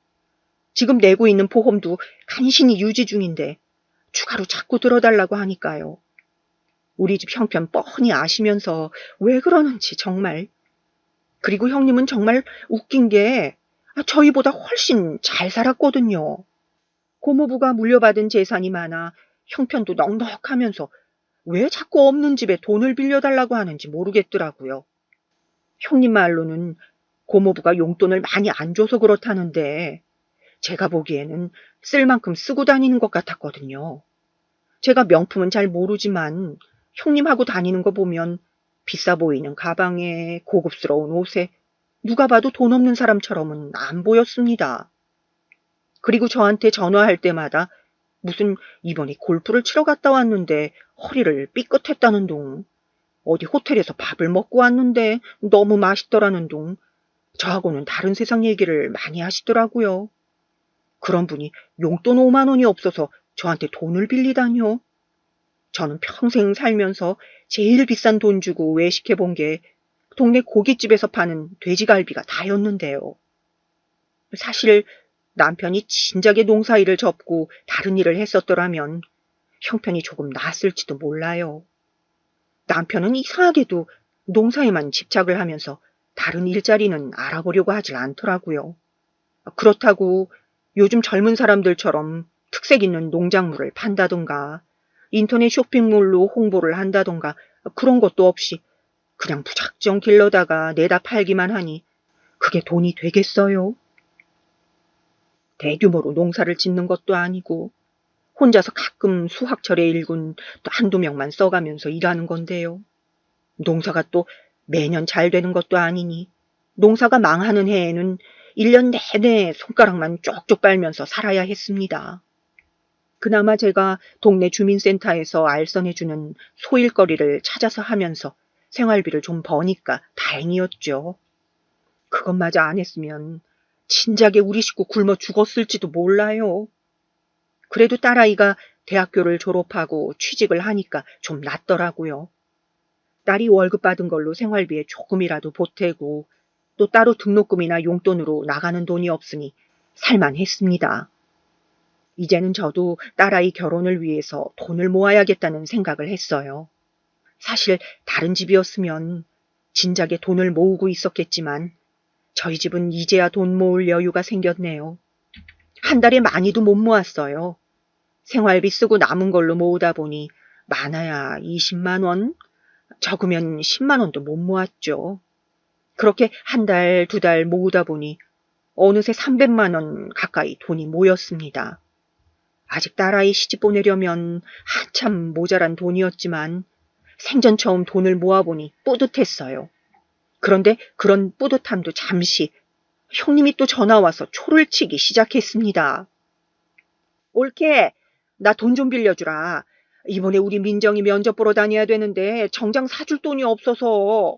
지금 내고 있는 보험도 간신히 유지 중인데 추가로 자꾸 들어달라고 하니까요. 우리 집 형편 뻔히 아시면서 왜 그러는지 정말. 그리고 형님은 정말 웃긴 게 저희보다 훨씬 잘 살았거든요. 고모부가 물려받은 재산이 많아 형편도 넉넉하면서 왜 자꾸 없는 집에 돈을 빌려달라고 하는지 모르겠더라고요. 형님 말로는 고모부가 용돈을 많이 안 줘서 그렇다는데 제가 보기에는 쓸 만큼 쓰고 다니는 것 같았거든요. 제가 명품은 잘 모르지만 형님하고 다니는 거 보면 비싸 보이는 가방에 고급스러운 옷에 누가 봐도 돈 없는 사람처럼은 안 보였습니다. 그리고 저한테 전화할 때마다 무슨 이번에 골프를 치러 갔다 왔는데 허리를 삐끗했다는 둥, 어디 호텔에서 밥을 먹고 왔는데 너무 맛있더라는 둥, 저하고는 다른 세상 얘기를 많이 하시더라고요. 그런 분이 용돈 5만 원이 없어서 저한테 돈을 빌리다뇨. 저는 평생 살면서 제일 비싼 돈 주고 외식해 본 게 동네 고깃집에서 파는 돼지갈비가 다였는데요. 사실 남편이 진작에 농사일을 접고 다른 일을 했었더라면 형편이 조금 나았을지도 몰라요. 남편은 이상하게도 농사에만 집착을 하면서 다른 일자리는 알아보려고 하질 않더라고요. 그렇다고 요즘 젊은 사람들처럼 특색 있는 농작물을 판다던가 인터넷 쇼핑몰로 홍보를 한다던가 그런 것도 없이 그냥 무작정 길러다가 내다 팔기만 하니 그게 돈이 되겠어요? 대규모로 농사를 짓는 것도 아니고 혼자서 가끔 수확철에 일군 또 한두 명만 써가면서 일하는 건데요. 농사가 또 매년 잘 되는 것도 아니니 농사가 망하는 해에는 1년 내내 손가락만 쪽쪽 빨면서 살아야 했습니다. 그나마 제가 동네 주민센터에서 알선해주는 소일거리를 찾아서 하면서 생활비를 좀 버니까 다행이었죠. 그것마저 안 했으면 진작에 우리 식구 굶어 죽었을지도 몰라요. 그래도 딸아이가 대학교를 졸업하고 취직을 하니까 좀 낫더라고요. 딸이 월급 받은 걸로 생활비에 조금이라도 보태고 또 따로 등록금이나 용돈으로 나가는 돈이 없으니 살만했습니다. 이제는 저도 딸아이 결혼을 위해서 돈을 모아야겠다는 생각을 했어요. 사실 다른 집이었으면 진작에 돈을 모으고 있었겠지만 저희 집은 이제야 돈 모을 여유가 생겼네요. 한 달에 많이도 못 모았어요. 생활비 쓰고 남은 걸로 모으다 보니 많아야 20만 원, 적으면 10만 원도 못 모았죠. 그렇게 한 달, 두 달 모으다 보니 어느새 300만 원 가까이 돈이 모였습니다. 아직 딸아이 시집 보내려면 한참 모자란 돈이었지만 생전 처음 돈을 모아보니 뿌듯했어요. 그런데 그런 뿌듯함도 잠시 형님이 또 전화와서 초를 치기 시작했습니다. 올케, 나 돈 좀 빌려주라. 이번에 우리 민정이 면접 보러 다녀야 되는데 정장 사줄 돈이 없어서.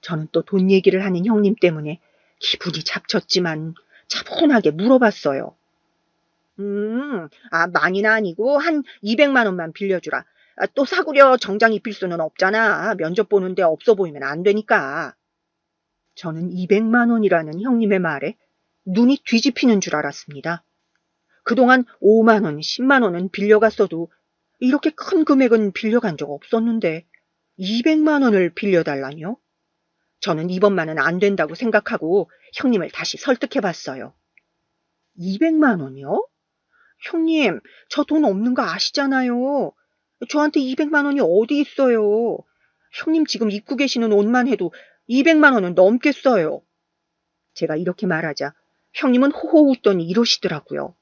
저는 또 돈 얘기를 하는 형님 때문에 기분이 잡쳤지만 차분하게 물어봤어요. 많이는 아니고 한 200만 원만 빌려주라. 또 사구려 정장 입힐 수는 없잖아. 면접 보는데 없어 보이면 안 되니까. 저는 200만 원이라는 형님의 말에 눈이 뒤집히는 줄 알았습니다. 그동안 5만 원, 10만 원은 빌려갔어도 이렇게 큰 금액은 빌려간 적 없었는데 200만 원을 빌려달라뇨? 저는 이번만은 안 된다고 생각하고 형님을 다시 설득해봤어요. 200만 원이요? 형님, 저 돈 없는 거 아시잖아요. 저한테 200만 원이 어디 있어요. 형님 지금 입고 계시는 옷만 해도 200만 원은 넘겠어요. 제가 이렇게 말하자 형님은 호호 웃더니 이러시더라고요.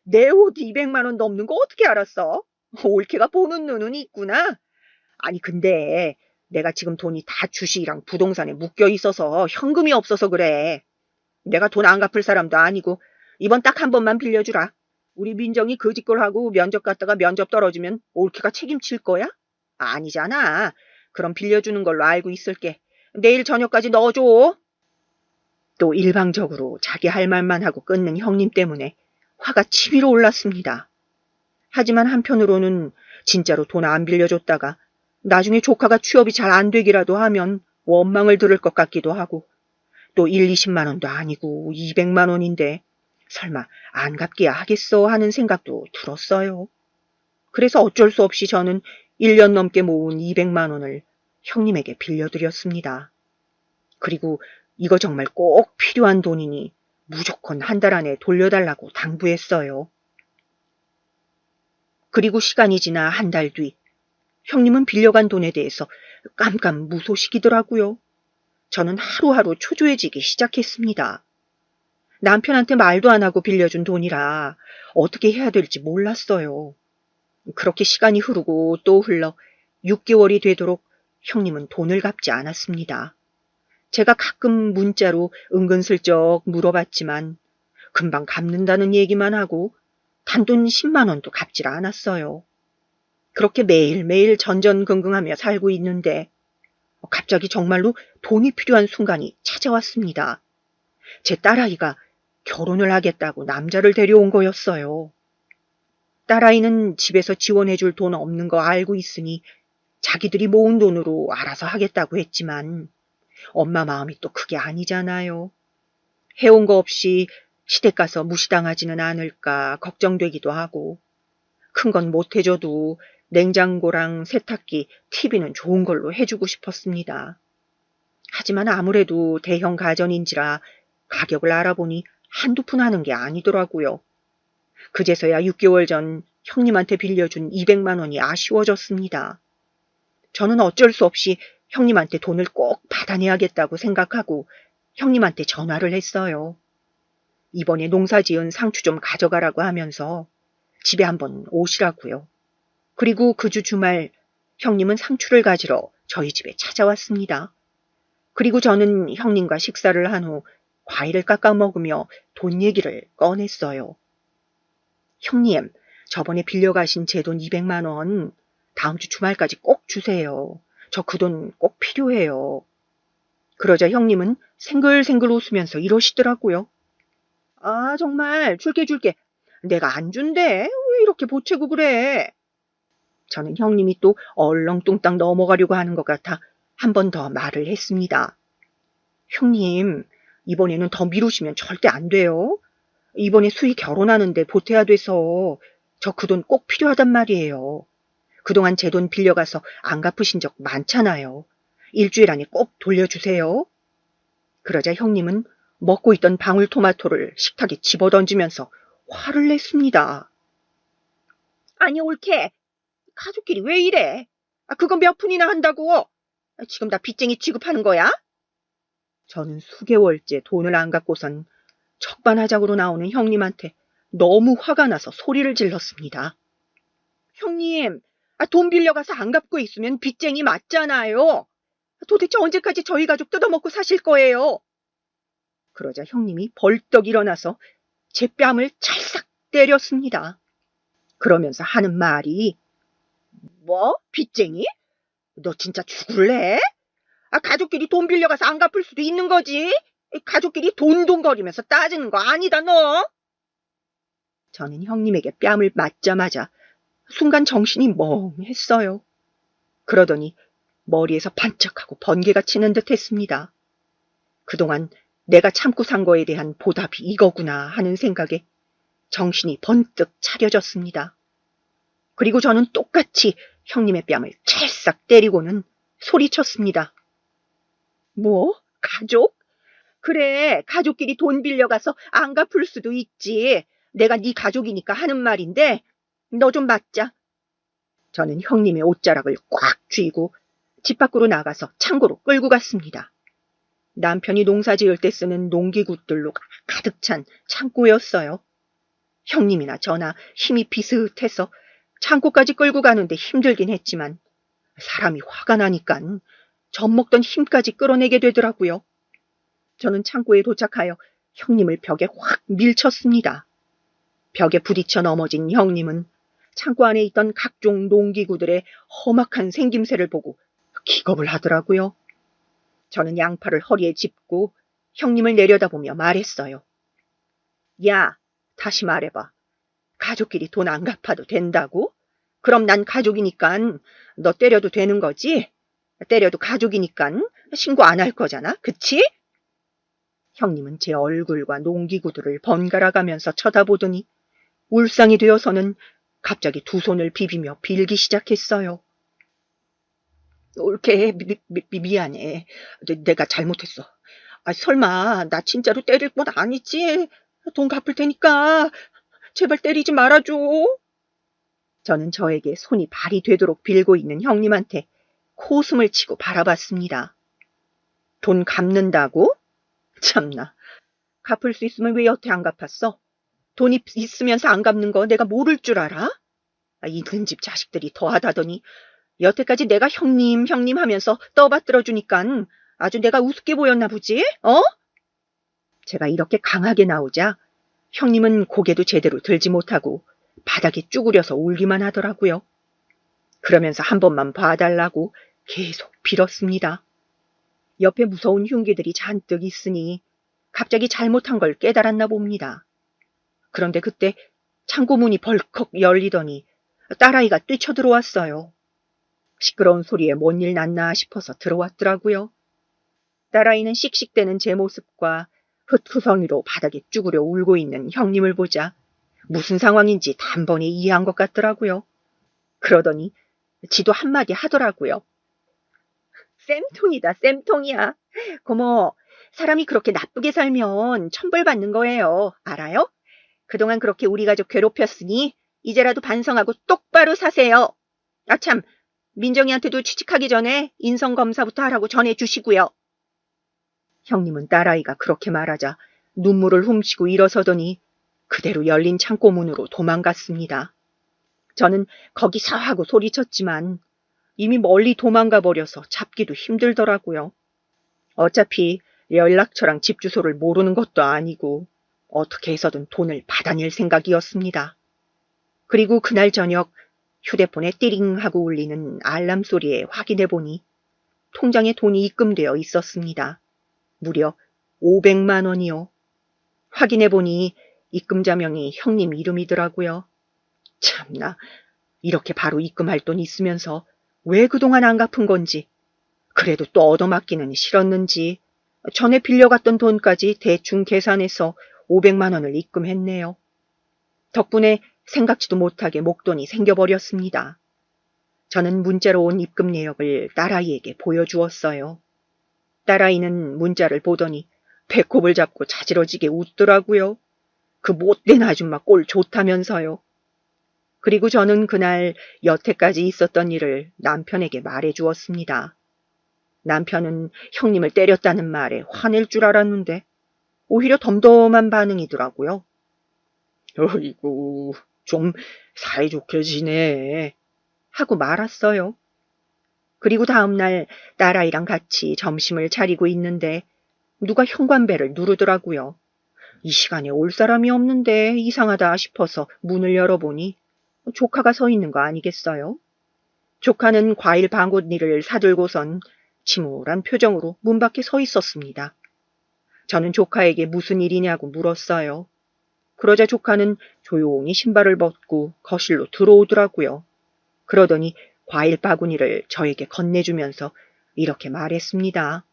내 옷 200만 원 넘는 거 어떻게 알았어? 올케가 보는 눈은 있구나. 아니 근데 내가 지금 돈이 다 주식이랑 부동산에 묶여 있어서 현금이 없어서 그래. 내가 돈 안 갚을 사람도 아니고 이번 딱 한 번만 빌려주라. 우리 민정이 거짓골하고 면접 갔다가 면접 떨어지면 올케가 책임질 거야? 아니잖아. 그럼 빌려주는 걸로 알고 있을게. 내일 저녁까지 넣어줘. 또 일방적으로 자기 할 말만 하고 끊는 형님 때문에 화가 치밀어 올랐습니다. 하지만 한편으로는 진짜로 돈 안 빌려줬다가 나중에 조카가 취업이 잘 안 되기라도 하면 원망을 들을 것 같기도 하고 또 1, 20만 원도 아니고 200만 원인데 설마 안 갚기야 하겠어 하는 생각도 들었어요. 그래서 어쩔 수 없이 저는 1년 넘게 모은 200만 원을 형님에게 빌려드렸습니다. 그리고 이거 정말 꼭 필요한 돈이니 무조건 한 달 안에 돌려달라고 당부했어요. 그리고 시간이 지나 한 달 뒤, 형님은 빌려간 돈에 대해서 깜깜무소식이더라고요. 저는 하루하루 초조해지기 시작했습니다. 남편한테 말도 안 하고 빌려준 돈이라 어떻게 해야 될지 몰랐어요. 그렇게 시간이 흐르고 또 흘러 6개월이 되도록 형님은 돈을 갚지 않았습니다. 제가 가끔 문자로 은근슬쩍 물어봤지만 금방 갚는다는 얘기만 하고 단돈 10만 원도 갚질 않았어요. 그렇게 매일매일 전전긍긍하며 살고 있는데 갑자기 정말로 돈이 필요한 순간이 찾아왔습니다. 제 딸아이가 결혼을 하겠다고 남자를 데려온 거였어요. 딸아이는 집에서 지원해줄 돈 없는 거 알고 있으니 자기들이 모은 돈으로 알아서 하겠다고 했지만 엄마 마음이 또 그게 아니잖아요. 해온 거 없이 시댁 가서 무시당하지는 않을까 걱정되기도 하고 큰 건 못 해줘도 냉장고랑 세탁기, TV는 좋은 걸로 해주고 싶었습니다. 하지만 아무래도 대형 가전인지라 가격을 알아보니 한두 푼 하는 게 아니더라고요. 그제서야 6개월 전 형님한테 빌려준 200만 원이 아쉬워졌습니다. 저는 어쩔 수 없이 형님한테 돈을 꼭 받아내야겠다고 생각하고 형님한테 전화를 했어요. 이번에 농사지은 상추 좀 가져가라고 하면서 집에 한번 오시라고요. 그리고 그 주 주말 형님은 상추를 가지러 저희 집에 찾아왔습니다. 그리고 저는 형님과 식사를 한 후 과일을 깎아 먹으며 돈 얘기를 꺼냈어요. 형님, 저번에 빌려가신 제 돈 200만 원 다음 주 주말까지 꼭 주세요. 저 그 돈 꼭 필요해요. 그러자 형님은 생글생글 웃으면서 이러시더라고요. 아, 정말 줄게. 내가 안 준대. 왜 이렇게 보채고 그래? 저는 형님이 또 얼렁뚱땅 넘어가려고 하는 것 같아 한 번 더 말을 했습니다. 형님, 이번에는 더 미루시면 절대 안 돼요. 이번에 수희 결혼하는데 보태야 돼서 저 그 돈 꼭 필요하단 말이에요. 그동안 제 돈 빌려가서 안 갚으신 적 많잖아요. 일주일 안에 꼭 돌려주세요. 그러자 형님은 먹고 있던 방울토마토를 식탁에 집어던지면서 화를 냈습니다. 아니, 옳게. 가족끼리 왜 이래? 그거 몇 푼이나 한다고? 지금 다 빚쟁이 취급하는 거야? 저는 수개월째 돈을 안 갚고선 적반하장으로 나오는 형님한테 너무 화가 나서 소리를 질렀습니다. 형님, 돈 빌려가서 안 갚고 있으면 빚쟁이 맞잖아요. 도대체 언제까지 저희 가족 뜯어먹고 사실 거예요? 그러자 형님이 벌떡 일어나서 제 뺨을 찰싹 때렸습니다. 그러면서 하는 말이 뭐? 빚쟁이? 너 진짜 죽을래? 가족끼리 돈 빌려가서 안 갚을 수도 있는 거지. 가족끼리 돈돈거리면서 따지는 거 아니다, 너. 저는 형님에게 뺨을 맞자마자 순간 정신이 멍했어요. 그러더니 머리에서 반짝하고 번개가 치는 듯 했습니다. 그동안 내가 참고 산 거에 대한 보답이 이거구나 하는 생각에 정신이 번뜩 차려졌습니다. 그리고 저는 똑같이 형님의 뺨을 찰싹 때리고는 소리쳤습니다. 뭐? 가족? 그래, 가족끼리 돈 빌려가서 안 갚을 수도 있지. 내가 네 가족이니까 하는 말인데 너 좀 맞자. 저는 형님의 옷자락을 꽉 쥐고 집 밖으로 나가서 창고로 끌고 갔습니다. 남편이 농사 지을 때 쓰는 농기구들로 가득 찬 창고였어요. 형님이나 저나 힘이 비슷해서 창고까지 끌고 가는데 힘들긴 했지만 사람이 화가 나니깐 젖먹던 힘까지 끌어내게 되더라고요. 저는 창고에 도착하여 형님을 벽에 확 밀쳤습니다. 벽에 부딪혀 넘어진 형님은 창고 안에 있던 각종 농기구들의 험악한 생김새를 보고 기겁을 하더라고요. 저는 양팔을 허리에 짚고 형님을 내려다보며 말했어요. 야, 다시 말해봐. 가족끼리 돈 안 갚아도 된다고? 그럼 난 가족이니깐 너 때려도 되는 거지? 때려도 가족이니깐 신고 안 할 거잖아, 그치? 형님은 제 얼굴과 농기구들을 번갈아 가면서 쳐다보더니 울상이 되어서는 갑자기 두 손을 비비며 빌기 시작했어요. 옳게 미안해. 내가 잘못했어. 설마 나 진짜로 때릴 건 아니지? 돈 갚을 테니까 제발 때리지 말아줘. 저는 저에게 손이 발이 되도록 빌고 있는 형님한테 코웃음을 치고 바라봤습니다. 돈 갚는다고? 참나. 갚을 수 있으면 왜 여태 안 갚았어? 돈이 있으면서 안 갚는 거 내가 모를 줄 알아? 있는 집 자식들이 더하다더니 여태까지 내가 형님 하면서 떠받들어주니깐 아주 내가 우습게 보였나 보지? 제가 이렇게 강하게 나오자 형님은 고개도 제대로 들지 못하고 바닥에 쭈그려서 울기만 하더라고요. 그러면서 한 번만 봐달라고 계속 빌었습니다. 옆에 무서운 흉기들이 잔뜩 있으니 갑자기 잘못한 걸 깨달았나 봅니다. 그런데 그때 창고 문이 벌컥 열리더니 딸아이가 뛰쳐들어왔어요. 시끄러운 소리에 뭔 일 났나 싶어서 들어왔더라고요. 딸아이는 씩씩대는 제 모습과 흩후성이로 바닥에 쭈그려 울고 있는 형님을 보자 무슨 상황인지 단번에 이해한 것 같더라고요. 그러더니 지도 한마디 하더라고요. 쌤통이다, 쌤통이야. 고모, 사람이 그렇게 나쁘게 살면 천벌받는 거예요. 알아요? 그동안 그렇게 우리 가족 괴롭혔으니 이제라도 반성하고 똑바로 사세요. 참, 민정이한테도 취직하기 전에 인성검사부터 하라고 전해주시고요. 형님은 딸아이가 그렇게 말하자 눈물을 훔치고 일어서더니 그대로 열린 창고 문으로 도망갔습니다. 저는 거기서 하고 소리쳤지만 이미 멀리 도망가 버려서 잡기도 힘들더라고요. 어차피 연락처랑 집 주소를 모르는 것도 아니고 어떻게 해서든 돈을 받아낼 생각이었습니다. 그리고 그날 저녁 휴대폰에 띠링 하고 울리는 알람 소리에 확인해 보니 통장에 돈이 입금되어 있었습니다. 무려 500만 원이요. 확인해 보니 입금자명이 형님 이름이더라고요. 참나, 이렇게 바로 입금할 돈 있으면서 왜 그동안 안 갚은 건지, 그래도 또 얻어맞기는 싫었는지 전에 빌려갔던 돈까지 대충 계산해서 500만 원을 입금했네요. 덕분에 생각지도 못하게 목돈이 생겨버렸습니다. 저는 문자로 온 입금 내역을 딸아이에게 보여주었어요. 딸아이는 문자를 보더니 배꼽을 잡고 자지러지게 웃더라고요. 그 못된 아줌마 꼴 좋다면서요. 그리고 저는 그날 여태까지 있었던 일을 남편에게 말해주었습니다. 남편은 형님을 때렸다는 말에 화낼 줄 알았는데 오히려 덤덤한 반응이더라고요. 어이구, 좀 사이좋게 지내 하고 말았어요. 그리고 다음날 딸아이랑 같이 점심을 차리고 있는데 누가 현관벨을 누르더라고요. 이 시간에 올 사람이 없는데 이상하다 싶어서 문을 열어보니 조카가 서 있는 거 아니겠어요? 조카는 과일 바구니를 사들고선 침울한 표정으로 문 밖에 서 있었습니다. 저는 조카에게 무슨 일이냐고 물었어요. 그러자 조카는 조용히 신발을 벗고 거실로 들어오더라고요. 그러더니 과일 바구니를 저에게 건네주면서 이렇게 말했습니다.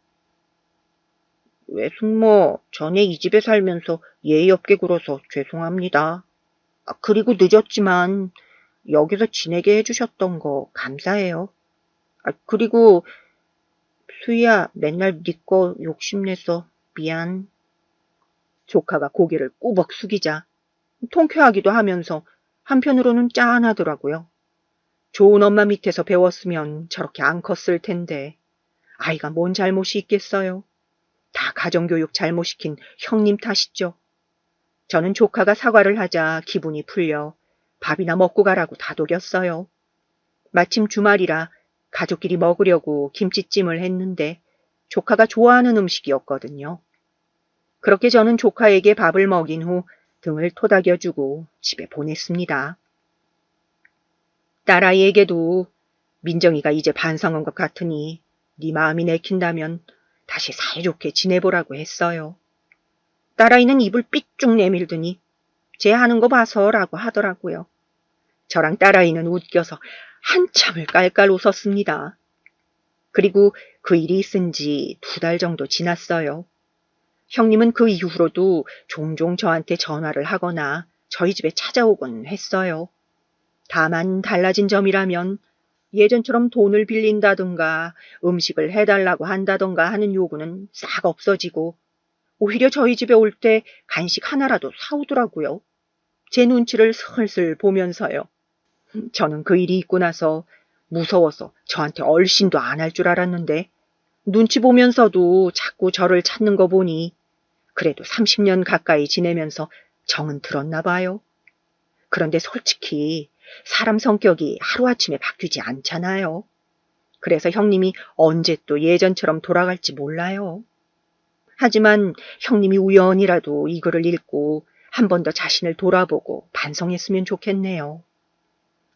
외숙모, 전에 이 집에 살면서 예의 없게 굴어서 죄송합니다. 그리고 늦었지만 여기서 지내게 해주셨던 거 감사해요. 그리고 수희야, 맨날 네 거 욕심내서 미안. 조카가 고개를 꾸벅 숙이자 통쾌하기도 하면서 한편으로는 짠하더라고요. 좋은 엄마 밑에서 배웠으면 저렇게 안 컸을 텐데 아이가 뭔 잘못이 있겠어요. 다 가정교육 잘못시킨 형님 탓이죠. 저는 조카가 사과를 하자 기분이 풀려 밥이나 먹고 가라고 다독였어요. 마침 주말이라 가족끼리 먹으려고 김치찜을 했는데 조카가 좋아하는 음식이었거든요. 그렇게 저는 조카에게 밥을 먹인 후 등을 토닥여주고 집에 보냈습니다. 딸아이에게도 민정이가 이제 반성한 것 같으니 네 마음이 내킨다면 다시 사이좋게 지내보라고 했어요. 딸아이는 입을 삐쭉 내밀더니 쟤 하는 거 봐서라고 하더라고요. 저랑 딸아이는 웃겨서 한참을 깔깔 웃었습니다. 그리고 그 일이 있은 지 2달 정도 지났어요. 형님은 그 이후로도 종종 저한테 전화를 하거나 저희 집에 찾아오곤 했어요. 다만 달라진 점이라면 예전처럼 돈을 빌린다든가 음식을 해달라고 한다든가 하는 요구는 싹 없어지고 오히려 저희 집에 올 때 간식 하나라도 사오더라고요. 제 눈치를 슬슬 보면서요. 저는 그 일이 있고 나서 무서워서 저한테 얼씬도 안 할 줄 알았는데 눈치 보면서도 자꾸 저를 찾는 거 보니 그래도 30년 가까이 지내면서 정은 들었나 봐요. 그런데 솔직히 사람 성격이 하루아침에 바뀌지 않잖아요. 그래서 형님이 언제 또 예전처럼 돌아갈지 몰라요. 하지만 형님이 우연이라도 이 글을 읽고 한 번 더 자신을 돌아보고 반성했으면 좋겠네요.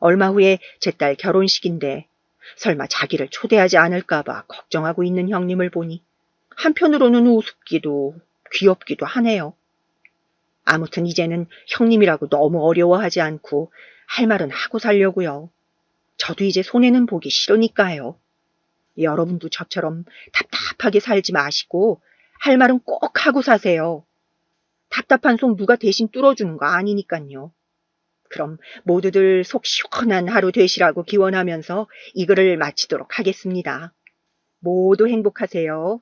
얼마 후에 제 딸 결혼식인데 설마 자기를 초대하지 않을까봐 걱정하고 있는 형님을 보니 한편으로는 우습기도 귀엽기도 하네요. 아무튼 이제는 형님이라고 너무 어려워하지 않고 할 말은 하고 살려고요. 저도 이제 손해는 보기 싫으니까요. 여러분도 저처럼 답답하게 살지 마시고 할 말은 꼭 하고 사세요. 답답한 속 누가 대신 뚫어주는 거 아니니까요. 그럼 모두들 속 시원한 하루 되시라고 기원하면서 이 글을 마치도록 하겠습니다. 모두 행복하세요.